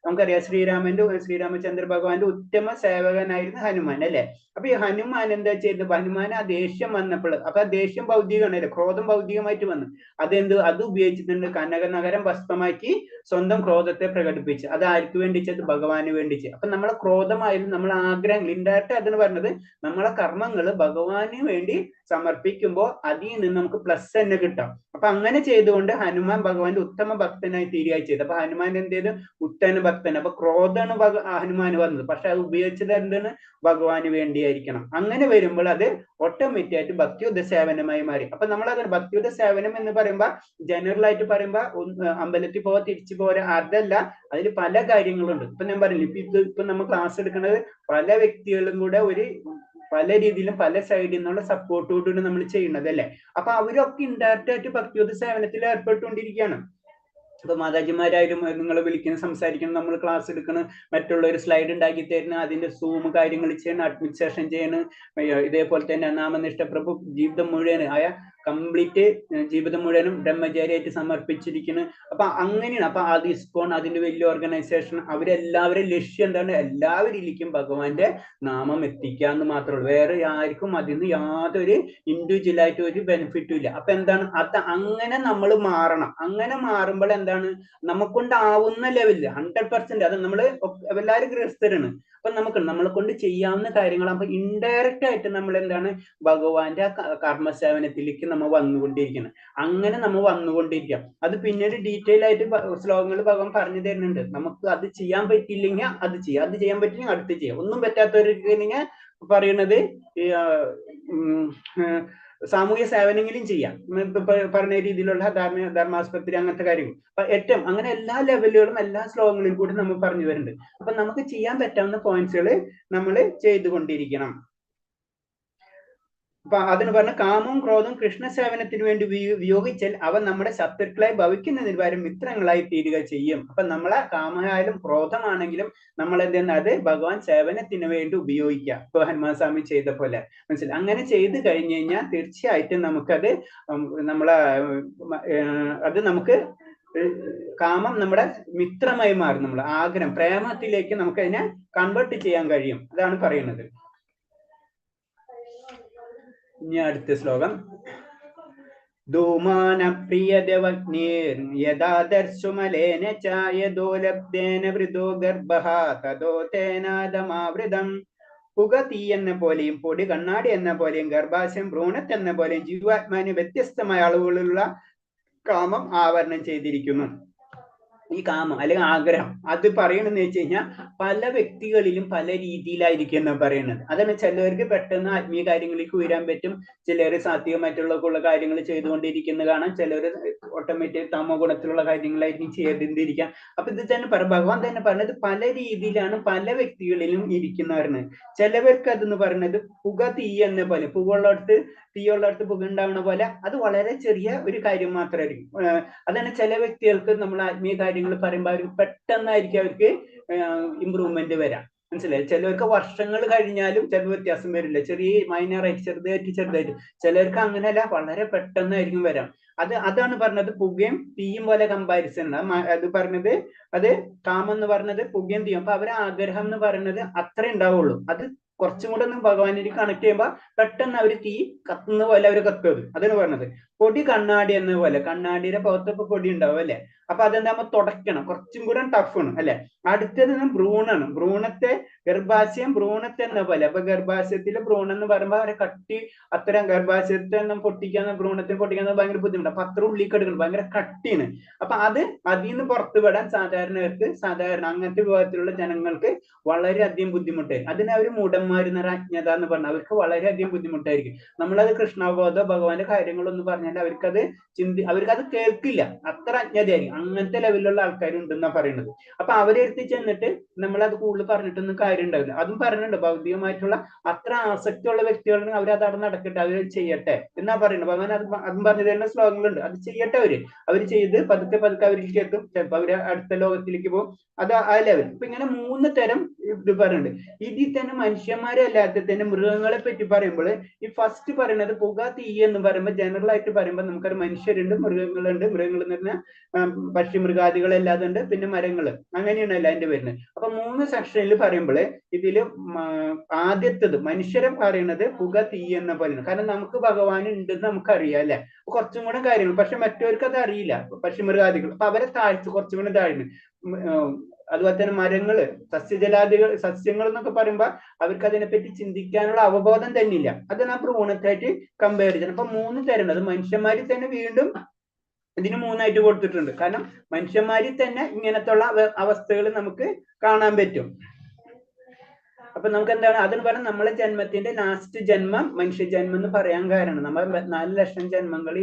നമുക്കറിയാം ശ്രീരാമചന്ദ്ര ഭഗവാന്റെ ഉത്തമ സേവകനായിരുന്നു ഹനുമാൻ അല്ലെ. അപ്പൊ ഈ ഹനുമാൻ എന്താ ചെയ്തത്? ഹനുമാൻ ആ ദേഷ്യം വന്നപ്പോൾ, അപ്പൊ ആ ദേഷ്യം ഭൗതികമാണല്ലേ, ക്രോധം ഭൗതികമായിട്ട് വന്നു. അത് ഉപയോഗിച്ചിട്ടുണ്ട്. കനകനഗരം ഭസ്മമാക്കി സ്വന്തം ക്രോധത്തെ പ്രകടിപ്പിച്ച്. അത് ആർക്ക് വേണ്ടിച്ചത്? ഭഗവാന് വേണ്ടിച്ച്. അപ്പൊ നമ്മളെ ക്രോധമായാലും നമ്മളെ ആഗ്രഹങ്ങൾ, ഇൻഡയറക്റ്റ് അതിന് പറഞ്ഞത് നമ്മളെ കർമ്മങ്ങൾ ഭഗവാന് വേണ്ടി സമർപ്പിക്കുമ്പോൾ അതിൽ നിന്ന് നമുക്ക് പ്ലസ് തന്നെ കിട്ടാം. അപ്പൊ അങ്ങനെ ചെയ്തുകൊണ്ട് ഹനുമാൻ ഭഗവാന്റെ ഉത്തമ ഭക്തനായി തീരുകയായി ചെയ്തു. അപ്പൊ ഹനുമാൻ എന്ത് ചെയ്തു? ഉത്തമ ഭക്തൻ. അപ്പൊ ക്രോധാണ് ഹനുമാന് വന്നത്, പക്ഷെ അത് ഉപയോഗിച്ചത് എന്താണ്? ഭഗവാന് വേണ്ടിയായിരിക്കണം. അങ്ങനെ വരുമ്പോൾ അത് ഓട്ടോമാറ്റിക് ആയിട്ട് ഭക്തിയുദ്ധ സേവനമായി മാറി. അപ്പൊ നമ്മളത് ഭക്തിയുദ്ധ സേവനം എന്ന് പറയുമ്പോ ജനറൽ ആയിട്ട് പറയുമ്പോ അമ്പലത്തിൽ പോവാ തിരിച്ചു പോരാ അതല്ല, അതിൽ പല കാര്യങ്ങളുണ്ട്. ഇപ്പൊ ഞാൻ പറഞ്ഞില്ല, ഇപ്പൊ നമ്മൾ ക്ലാസ് എടുക്കുന്നത് പല വ്യക്തികളും കൂടെ പല രീതിയിലും പല സൈഡിൽ നിന്നുള്ള സപ്പോർട്ടോടുകൂടി നമ്മൾ ചെയ്യുന്നത് അല്ലെ. അപ്പൊ അവരൊക്കെ ഇൻഡയറക്റ്റ് ആയിട്ട് ഭക്തിയുദ്ധ സേവനത്തിൽ ഏർപ്പെട്ടുകൊണ്ടിരിക്കുകയാണ്. ഇപ്പൊ മാതാജിമാരായാലും നിങ്ങൾ വിളിക്കണം, സംസാരിക്കണം, നമ്മൾ ക്ലാസ് എടുക്കണം, മറ്റുള്ളവർ സ്ലൈഡ് ഉണ്ടാക്കി തരണം, അതിന്റെ സൂം കാര്യങ്ങൾ ചെയ്യണം, അഡ്മിനിസ്ട്രേഷൻ ചെയ്യണം. ഇതേപോലെ തന്നെ നാമനിഷ്ഠ പ്രഭു ജീവിതം മുഴുവൻ കംപ്ലീറ്റ് ജീവിതം മുഴുവനും ബ്രഹ്മചാരിയായിട്ട് സമർപ്പിച്ചിരിക്കുന്നു. അപ്പൊ അങ്ങനെയാണ്. അപ്പൊ അത് ഇസ്കോൺ, അതിന്റെ വലിയ ഓർഗനൈസേഷൻ, അവരെല്ലാവരും ലക്ഷ്യം എന്താണ്? എല്ലാവരിലേക്കും ഭഗവാന്റെ നാമം എത്തിക്കാന്ന് മാത്രമേ ഉള്ളൂ. വേറെ ആർക്കും അതിന് യാതൊരു ഇൻഡിവിജ്വൽ ആയിട്ട് ഒരു ബെനിഫിറ്റും ഇല്ല. അപ്പൊ എന്താണ്? അങ്ങനെ നമ്മൾ മാറണം. അങ്ങനെ മാറുമ്പോൾ എന്താണ്? നമുക്കൊണ്ടാവുന്ന ലെവലിൽ 100%, അത് നമ്മൾ എല്ലാവരും ഗൃഹസ്ഥരാണ്. അപ്പൊ നമ്മളെ കൊണ്ട് ചെയ്യാവുന്ന കാര്യങ്ങൾ, അപ്പൊ ഇൻഡയറക്റ്റ് ആയിട്ട് നമ്മൾ എന്താണ്? ഭഗവാന്റെ കർമ്മസേവനത്തിലേക്ക് നമ്മൾ വന്നുകൊണ്ടിരിക്കണം. അങ്ങനെ നമ്മൾ വന്നുകൊണ്ടിരിക്കാം. അത് പിന്നീട് ഡീറ്റെയിൽ ആയിട്ട് ശ്ലോകങ്ങൾ ഭഗവാൻ പറഞ്ഞു തരുന്നുണ്ട്. നമുക്ക് അത് ചെയ്യാൻ പറ്റിയില്ലെങ്കിൽ അത് ചെയ്യാം, അത് ചെയ്യാൻ പറ്റില്ലെങ്കിൽ അടുത്ത് ചെയ്യാം. ഒന്നും പറ്റാത്തവർക്ക് പറയണത് സാമൂഹ്യ സേവനങ്ങളും ചെയ്യാം. പറഞ്ഞ രീതിയിലുള്ള ധർമാസ്പത്രി, അങ്ങനത്തെ കാര്യങ്ങൾ. ഏറ്റവും അങ്ങനെ എല്ലാ ലെവലുകളും എല്ലാ ശ്ലോകങ്ങളിലും കൂടി നമ്മൾ പറഞ്ഞു വരുന്നുണ്ട്. അപ്പൊ നമുക്ക് ചെയ്യാൻ പറ്റാവുന്ന പോയിന്റ്സുകൾ നമ്മൾ ചെയ്തുകൊണ്ടിരിക്കണം. അപ്പൊ അതിന് പറഞ്ഞ കാമവും ക്രോധവും കൃഷ്ണസേവനത്തിന് വേണ്ടി വിയോഗിച്ചാൽ അവ നമ്മുടെ ശത്രുക്കളായി ഭവിക്കുന്നതിന് പകരം മിത്രങ്ങളായി തീരുക ചെയ്യും. അപ്പൊ നമ്മളെ കാമമായാലും ക്രോധമാണെങ്കിലും നമ്മൾ എന്തെന്ന് അത് ഭഗവാൻ സേവനത്തിന് വേണ്ടി ഉപയോഗിക്കുക. ഇപ്പൊ ഹനുമാൻ സ്വാമി ചെയ്ത പോലെ മനസ്സിലായി. അങ്ങനെ ചെയ്ത് കഴിഞ്ഞു കഴിഞ്ഞാൽ തീർച്ചയായിട്ടും നമുക്കത് നമ്മളെ അത് നമുക്ക് കാമം നമ്മുടെ മിത്രമായി മാറും. നമ്മൾ ആഗ്രഹം പ്രേമത്തിലേക്ക് നമുക്ക് അതിനെ കൺവേർട്ട് ചെയ്യാൻ കഴിയും. അതാണ് പറയുന്നത്. ഇനി അടുത്ത ശ്ലോകം. ധൂമാന പ്രിയദേവഗ്നീർ യഥാ ദർശുമലേന ചായദോ ലബ്ധേന വൃതോ ഗർഭഃ തദോ തേനാദമാവൃതം. പുക തീ എന്ന പോലെയും പൊടി കണ്ണാടി എന്ന പോലെയും ഗർഭാശയം ഭ്രൂണത്ത് എന്ന പോലെയും ജീവാത്മാവിന് വ്യത്യസ്തമായ അളവുകളുള്ള കാമം ആവരണം ചെയ്തിരിക്കുന്നു. ഈ കാമം അല്ലെങ്കിൽ ആഗ്രഹം അത് പറയണെന്ന് വെച്ച് കഴിഞ്ഞാൽ പല വ്യക്തികളിലും പല രീതിയിലായിരിക്കും എന്നാണ് പറയുന്നത്. അതാണ് ചിലവർക്ക് പെട്ടെന്ന് ആത്മീയ കാര്യങ്ങളിലേക്ക് ഉയരാൻ പറ്റും, ചിലർ സാത്വികമായിട്ടുള്ള കാര്യങ്ങൾ ചെയ്തുകൊണ്ടിരിക്കുന്ന കാണാം, ചിലർ ഓട്ടോമാറ്റിക് തമോ ഗുണത്തിലുള്ള കാര്യങ്ങളായിരിക്കും ചെയ്തിരിക്കാം. അപ്പൊ ഇത് തന്നെ ഭഗവാൻ തന്നെ പറഞ്ഞത് പല രീതിയിലാണ് പല വ്യക്തികളിലും ഇരിക്കുന്നവരാണ്. ചിലവർക്ക് അതെന്ന് പറയുന്നത് പുക തീ എന്ന പോലെ, പുകയുള്ളടത്ത് തീയുള്ളടത്ത് പുക ഉണ്ടാവുന്ന പോലെ അത് വളരെ ചെറിയ ഒരു കാര്യം മാത്രമായിരിക്കും. അതാണ് ചില വ്യക്തികൾക്ക് നമ്മൾ ആത്മീയ കാര്യങ്ങൾ പറയുമ്പോൾ അവർക്ക് പെട്ടെന്നായിരിക്കും അവർക്ക് ഇമ്പ്രൂവ്മെന്റ് വരാം. മനസ്സിലായി. ചിലർക്ക് വർഷങ്ങൾ കഴിഞ്ഞാലും ചില വ്യത്യാസം വരില്ല, ചെറിയ മൈനറായിട്ട് ചെറുതായിട്ട്. ചിലർക്ക് അങ്ങനെയല്ല, വളരെ പെട്ടെന്നായിരിക്കും വരാം. അതാണ് പറഞ്ഞത് പുകയും തീയും പോലെ കമ്പാരിസൺ. അത് പറഞ്ഞത് അത് കാമം എന്ന് പറഞ്ഞത് പുകയും തീയും. അപ്പൊ അവരെ ആഗ്രഹം എന്ന് പറയുന്നത് അത്ര ഉണ്ടാവുള്ളൂ. അത് കുറച്ചും കൂടെ ഒന്ന് ഭഗവാനിലേക്ക് കണക്ട് ചെയ്യുമ്പോൾ പെട്ടെന്ന് അവർ തീ കത്തുന്ന പോലെ അവർ കത്തുന്നത്. അതാണ് പറഞ്ഞത്. പൊടി കണ്ണാടി എന്ന പോലെ, കണ്ണാടിയുടെ പുറത്തൊക്കെ പൊടി ഉണ്ടാവും അല്ലെ, അപ്പൊ അതെന്താകുമ്പോ തുടയ്ക്കണം, കുറച്ചും കൂടെ ടഫാണ് അല്ലെ. അടുത്തത് ഭ്രൂണാണ്. ഭ്രൂണത്തെ ഗർഭാശയം ഭ്രൂണത്തെ എന്ന പോലെ. അപ്പൊ ഗർഭാശയത്തിലെ ഭ്രൂണം എന്ന് പറയുമ്പോൾ അവരെ കട്ടി അത്തരം ഗർഭാശയത്തെ പൊട്ടിക്കാന്ന് ഭ്രൂണത്തെ പൊട്ടിക്കാന്ന് ഭയങ്കര ബുദ്ധിമുട്ട്. അപ്പൊ അത്ര ഉള്ളിലേക്ക് എടുക്കണം, ഭയങ്കര കട്ടിയാണ്. അപ്പൊ അതിൽ നിന്ന് പുറത്തുവിടാൻ സാധാരണ അങ്ങനത്തെ വിഭാഗത്തിലുള്ള ജനങ്ങൾക്ക് വളരെയധികം ബുദ്ധിമുട്ടായിരിക്കും. അതിന് അവർ മൂഢന്മാരുന്ന അജ്ഞത എന്ന് പറഞ്ഞാൽ അവർക്ക് വളരെയധികം ബുദ്ധിമുട്ടായിരിക്കും. നമ്മളത് കൃഷ്ണബോധ ഭഗവാന്റെ കാര്യങ്ങളൊന്നും പറഞ്ഞാൽ അവർക്കത് കേൾക്കില്ല, അത്ര അജ്ഞതയായിരിക്കും. അങ്ങനത്തെ ലെവലിലുള്ള ആൾക്കാരുണ്ടെന്നാ പറയുന്നത്. അപ്പൊ അവരെടുത്ത് ചെന്നിട്ട് നമ്മളത് കൂടുതൽ പറഞ്ഞിട്ടൊന്നും കാര്യം ഉണ്ടാവില്ല. അതും പറഞ്ഞിട്ടുണ്ട്, ഭൗതികമായിട്ടുള്ള അത്ര ആസക്തിയുള്ള വ്യക്തികളുണ്ടെങ്കിൽ അവരത് അവിടെ നടക്കട്ടെ, അവർ ചെയ്യട്ടെ എന്നാ പറയുന്നത്. ഭഗവാൻ അതും പറഞ്ഞു തരുന്ന ശ്ലോകങ്ങളുണ്ട്. അത് ചെയ്യട്ടെ, അവര് ചെയ്ത് പതുക്കെ അവരിലേക്ക് എത്തും. ചിലപ്പോ അവര് അടുത്ത ലോകത്തിലേക്ക് പോകും. അത് ആ ലെവൽ. ഇപ്പൊ ഇങ്ങനെ 3 തരം ഇത് പറയുന്നുണ്ട്. ഇതിൽ തന്നെ മനുഷ്യന്മാരല്ലാത്ത തന്നെ മൃഗങ്ങളെ പറ്റി പറയുമ്പോൾ ഈ ഫസ്റ്റ് പറയുന്നത് പുക തീ എന്ന് പറയുമ്പോൾ ജനറൽ ആയിട്ട് പറയുമ്പോൾ നമുക്കൊരു മനുഷ്യരുണ്ട്, മൃഗങ്ങളുണ്ട്. മൃഗങ്ങൾ എന്ന് പറഞ്ഞാൽ പക്ഷി മൃഗാദികളല്ലാതെ ഉണ്ട്, പിന്നെ മരങ്ങൾ, അങ്ങനെയാണല്ലോ അതിന്റെ വരുന്നത്. അപ്പൊ 3 സെക്ഷനിൽ പറയുമ്പോൾ ഇതില് ആദ്യത്തത് മനുഷ്യരെ പറയുന്നത് പുക തീ എന്ന പോലെയാണ്. കാരണം നമുക്ക് ഭഗവാൻ ഉണ്ടെന്ന് നമുക്കറിയാം അല്ലെ, കുറച്ചും കൂടെ കാര്യങ്ങൾ. പക്ഷെ മറ്റവർക്ക് അത് അറിയില്ല, പക്ഷി മൃഗാദികൾ. അപ്പൊ അവരെ താഴ്ത്തു, കുറച്ചും കൂടെ താഴ്ന്നു. അതുപോലെ തന്നെ മരങ്ങള്, സസ്യങ്ങൾ എന്നൊക്കെ പറയുമ്പോൾ അവർക്ക് അതിനെപ്പറ്റി ചിന്തിക്കാനുള്ള അവബോധം തന്നെ ഇല്ല. അത് നാം ഭ്രൂണത്തായിട്ട് കമ്പയർ ചെയ്യണം. അപ്പൊ 3 തരം. അത് മനുഷ്യന്മാരിൽ തന്നെ വീണ്ടും ഇതിന് 3ആയിട്ട് കൊടുത്തിട്ടുണ്ട്. കാരണം മനുഷ്യന്മാരിൽ തന്നെ ഇങ്ങനത്തുള്ള അവസ്ഥകൾ നമുക്ക് കാണാൻ പറ്റും. അപ്പൊ നമുക്ക് എന്താണ് അതെന്ന് പറഞ്ഞാൽ നമ്മളെ ജന്മത്തിന്റെ ലാസ്റ്റ് ജന്മം മനുഷ്യജന്മം എന്ന് പറയാൻ കാരണം നമ്മൾ 4 ലക്ഷം ജന്മങ്ങൾ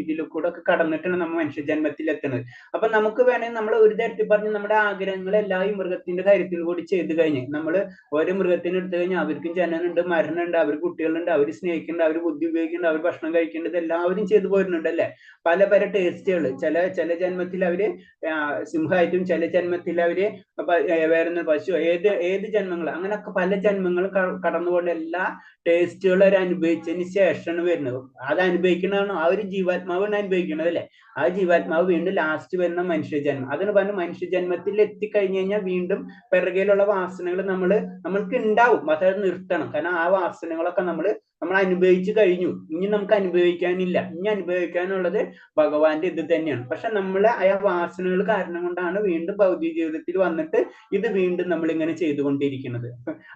ഇതിൽ കൂടെ ഒക്കെ കടന്നിട്ടാണ് നമ്മൾ മനുഷ്യജന്മത്തിൽ എത്തുന്നത്. അപ്പൊ നമുക്ക് വേണമെങ്കിൽ നമ്മൾ ഒരു തരത്തിൽ പറഞ്ഞ് നമ്മുടെ ആഗ്രഹങ്ങളെല്ലാം ഈ മൃഗത്തിന്റെ കാര്യത്തിൽ കൂടി ചെയ്ത് കഴിഞ്ഞ് നമ്മൾ ഓരോ മൃഗത്തിന് എടുത്തു കഴിഞ്ഞാൽ അവർക്കും ജനനുണ്ട്, മരണമുണ്ട്, അവർ കുട്ടികളുണ്ട്, അവർ സ്നേഹിക്കുന്നുണ്ട്, അവർ ബുദ്ധി ഉപയോഗിക്കുന്നുണ്ട്, അവർ ഭക്ഷണം കഴിക്കേണ്ടത് എല്ലാവരും ചെയ്തു പോരുന്നുണ്ട് അല്ലെ. പല ടേസ്റ്റുകൾ. ചില ജന്മത്തിൽ അവര് സിംഹമായിട്ടും, ചില ജന്മത്തിൽ അവര് വേറെ പശു, ഏത് ജന്മങ്ങൾ, അങ്ങനെയൊക്കെ പല ജന്മങ്ങൾ കടന്നുകൊണ്ട് എല്ലാ ടേസ്റ്റുകളും അവർ അനുഭവിച്ചതിന് ശേഷമാണ് വരുന്നത്. അത് അനുഭവിക്കണതാണ് ആ ഒരു ജീവാത്മാവാണ് അനുഭവിക്കുന്നത് അല്ലെ. ആ ജീവാത്മാവ് വീണ്ടും ലാസ്റ്റ് വരുന്ന മനുഷ്യജന്മം. അതിന് പറഞ്ഞ മനുഷ്യജന്മത്തിൽ എത്തിക്കഴിഞ്ഞു കഴിഞ്ഞാൽ വീണ്ടും പിറകെയിലുള്ള വാസനകൾ നമ്മൾക്ക് ഉണ്ടാവും. അത് നിർത്തണം. കാരണം ആ വാസനകളൊക്കെ നമ്മൾ അനുഭവിച്ചു കഴിഞ്ഞു. ഇനി നമുക്ക് അനുഭവിക്കാനില്ല. ഇനി അനുഭവിക്കാനുള്ളത് ഭഗവാന്റെ ഇത് തന്നെയാണ്. പക്ഷെ നമ്മൾ ആ വാസനകൾ കാരണം കൊണ്ടാണ് വീണ്ടും ഭൗതിക ജീവിതത്തിൽ വന്നിട്ട് ഇത് വീണ്ടും നമ്മൾ ഇങ്ങനെ ചെയ്തുകൊണ്ടിരിക്കുന്നത്.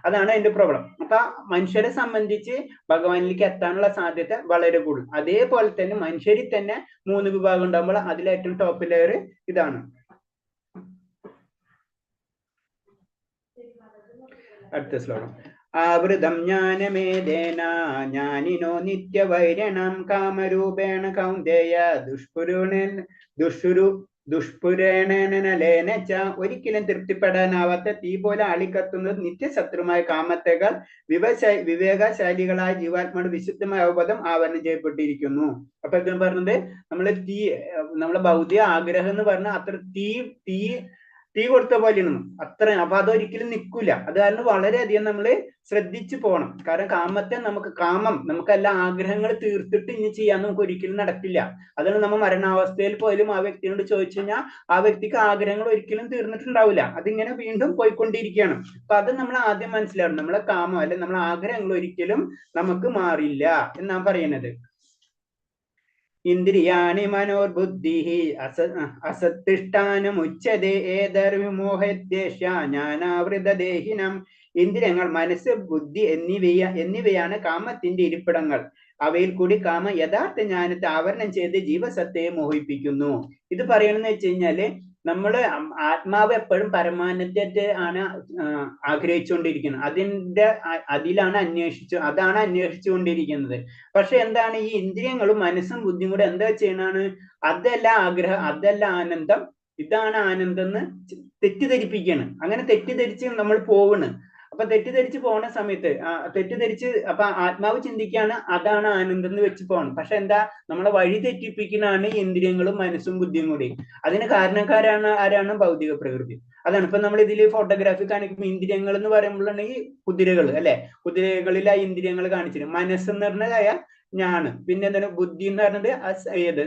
അതാണ് അതിന്റെ പ്രോബ്ലം. അപ്പൊ മനുഷ്യരെ സംബന്ധിച്ച് ഭഗവാനിലേക്ക് എത്താനുള്ള സാധ്യത വളരെ കൂടുതൽ. അതേപോലെ തന്നെ മനുഷ്യരിൽ തന്നെ 3 വിഭാഗം ഉണ്ടാകുമ്പോൾ അതിലേറ്റവും ടോപ്പ് ലെയർ ഇതാണ്. അടുത്ത ശ്ലോകം. ആവൃതം ജ്ഞാനമേധേന ജ്ഞാനിനോ നിത്യവൈരണം കാമരൂപേണ കൗന്ദേയ ദുഷ്പുരേണനലേനച്ച ഒരിക്കലും തൃപ്തിപ്പെടാനാവാത്ത തീ പോലെ ആളിക്കത്തുന്നത് നിത്യശത്രുമായ കാമത്തേക്കാൾ വിവേകശാലികളായ ജീവാത്മാട് വിശുദ്ധമായ അവബോധം ആവരണം ചെയ്യപ്പെട്ടിരിക്കുന്നു. അപ്പൊ ഇത് പറഞ്ഞത് നമ്മളെ ഭൗതിക ആഗ്രഹം എന്ന് പറഞ്ഞാൽ അത്ര തീ കൊടുത്ത പോലെയാണ് അത്ര. അപ്പൊ അതൊരിക്കലും നിൽക്കില്ല. അത് കാരണം വളരെയധികം നമ്മൾ ശ്രദ്ധിച്ചു പോകണം. കാരണം നമുക്കെല്ലാ ആഗ്രഹങ്ങൾ തീർത്തിട്ട് ഇനി ചെയ്യാൻ നമുക്ക് ഒരിക്കലും നടക്കില്ല. അതാണ് നമ്മൾ മരണാവസ്ഥയിൽ പോലും ആ വ്യക്തിയോട് ചോദിച്ചു കഴിഞ്ഞാൽ ആ വ്യക്തിക്ക് ആഗ്രഹങ്ങൾ ഒരിക്കലും തീർന്നിട്ടുണ്ടാവില്ല. അതിങ്ങനെ വീണ്ടും പോയിക്കൊണ്ടിരിക്കുകയാണ്. അപ്പൊ അത് നമ്മൾ ആദ്യം മനസ്സിലാവണം. നമ്മളെ കാമം അല്ലെ നമ്മളെ ആഗ്രഹങ്ങൾ ഒരിക്കലും നമുക്ക് മാറില്ല എന്നാണ് പറയുന്നത്. ഇന്ദ്രിയാണി മനോർബുദ്ധി അസത്തിഷ്ഠാനമുച്യതേ ഏതർവിമോഹദ്ദേശ ജ്ഞാനാവൃതദേഹിനം. ഇന്ദ്രിയങ്ങൾ, മനസ്സ്, ബുദ്ധി എന്നിവയാണ് കാമത്തിന്റെ ഇരിപ്പിടങ്ങൾ. അവയിൽ കൂടി കാമം യഥാർത്ഥ ജ്ഞാനത്തെ ആവരണം ചെയ്ത് ജീവസത്തയെ മോഹിപ്പിക്കുന്നു. ഇത് പറയണമെന്ന് വെച്ച് കഴിഞ്ഞാല് നമ്മള് ആത്മാവ് എപ്പോഴും പരമാനത്തെ ആണ് ആഗ്രഹിച്ചുകൊണ്ടിരിക്കുന്നത്. അതാണ് അന്വേഷിച്ചുകൊണ്ടിരിക്കുന്നത്. പക്ഷെ എന്താണ് ഈ ഇന്ദ്രിയങ്ങളും മനസ്സും ബുദ്ധിയും കൂടെ എന്താ ചെയ്യണാണ്? അതല്ല ആഗ്രഹം, അതല്ല ആനന്ദം, ഇതാണ് ആനന്ദം എന്ന് തെറ്റിദ്ധരിപ്പിക്കുകയാണ്. അങ്ങനെ തെറ്റിദ്ധരിച്ച് നമ്മൾ പോവണ്. അപ്പൊ തെറ്റിദ്ധരിച്ച് പോണ സമയത്ത് അപ്പൊ ആത്മാവ് ചിന്തിക്കുകയാണ് അതാണ് ആനന്ദം എന്ന് വെച്ച് പോകണം. പക്ഷെ എന്താ, നമ്മളെ വഴി തെറ്റിപ്പിക്കുന്നതാണ് ഇന്ദ്രിയങ്ങളും മനസ്സും ബുദ്ധിയും കൂടി. അതിന് ആരാണ്? ഭൗതിക പ്രകൃതി. അതാണ് ഇപ്പൊ നമ്മൾ ഇതിൽ ഫോട്ടോഗ്രാഫി കാണിക്കുമ്പോൾ ഇന്ദ്രിയങ്ങൾ എന്ന് പറയുമ്പോഴാണ് ഈ കുതിരകൾ അല്ലെ, കുതിരകളിൽ ആ ഇന്ദ്രിയങ്ങൾ കാണിച്ചിട്ട് മനസ്സെന്ന് പറഞ്ഞതായ ഞാണ്, പിന്നെ എന്താണ് ബുദ്ധി എന്ന് പറഞ്ഞത്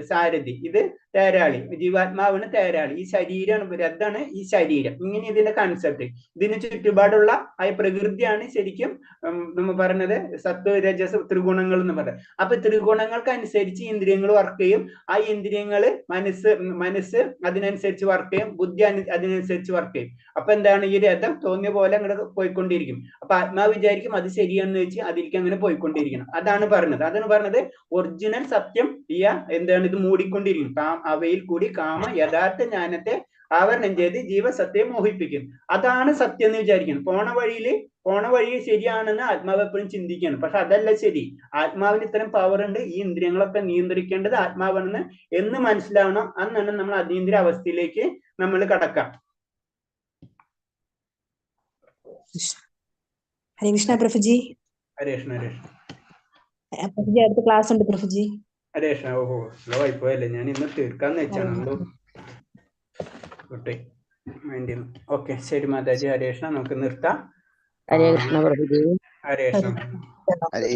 സാരഥി, ഇത് തേരാളി, ജീവാത്മാവാണ് തേരാളി, ഈ ശരീരമാണ് അതാണ് ഈ ശരീരം. ഇങ്ങനെ ഇതിന്റെ കൺസെപ്റ്റ്. ഇതിന് ചുറ്റുപാടുള്ള ആ പ്രകൃതിയാണ് ശരിക്കും നമ്മൾ പറഞ്ഞത് സത്വ രജസ് ത്രിഗുണങ്ങൾ എന്ന് പറയുന്നത്. അപ്പൊ ത്രിഗുണങ്ങൾക്ക് അനുസരിച്ച് ഇന്ദ്രിയങ്ങൾ വർക്ക് ചെയ്യും. ആ ഇന്ദ്രിയങ്ങള് മനസ്സ് അതിനനുസരിച്ച് വർക്ക് ചെയ്യും, ബുദ്ധി അതിനനുസരിച്ച് വർക്ക് ചെയ്യും. അപ്പൊ എന്താണ്, ഈ രഥം തോന്നിയ പോലെ അങ്ങോട്ട് പോയിക്കൊണ്ടിരിക്കും. അപ്പൊ ആത്മാവ് വിചാരിക്കും അത് ശരിയാണെന്ന് വെച്ച് അതിലേക്ക് അങ്ങനെ പോയിക്കൊണ്ടിരിക്കണം. അതാണ് പറഞ്ഞത് ഒറിജിനൽ സത്യം എന്താണ്, ഇത് മൂടിക്കൊണ്ടിരിക്കും. അവയിൽ കൂടി കാമ യഥാർത്ഥ ജ്ഞാനത്തെ ആവരണം ചെയ്ത് ജീവസത്തയെ മോഹിപ്പിക്കും. അതാണ് സത്യം എന്ന് വിചാരിക്കണം. പോണ വഴി ശരിയാണെന്ന് ആത്മാവ് എപ്പോഴും ചിന്തിക്കുകയാണ്. പക്ഷെ അതല്ല ശരി. ആത്മാവിന് ഇത്തരം പവർ ഉണ്ട്. ഈ ഇന്ദ്രിയങ്ങളൊക്കെ നിയന്ത്രിക്കേണ്ടത് ആത്മാവാണെന്ന് എന്ന് മനസ്സിലാവണം. അന്നാണ് നമ്മൾ അതീന്ദ്രിയ അവസ്ഥയിലേക്ക് നമ്മൾ കടക്കാം. ഹരേ കൃഷ്ണ പ്രഭുജി. ഹരേ കൃഷ്ണ. പ്രഭുജി അടുത്ത ക്ലാസ് ഉണ്ട് പ്രഭുജി. ഹരേ കൃഷ്ണ. ഓഹോ, സ്ലോ ആയിപ്പോയല്ലേ. ഞാൻ ഇന്ന് തീർക്കാന്ന് വെച്ചാണല്ലോ. ഓക്കെ, ശരി മാതാജി. ഹരേ കൃഷ്ണ. നമുക്ക് നിർത്താം. ഹരേ കൃഷ്ണ പ്രഭുജി. ഹരേ കൃഷ്ണ. ഹരേ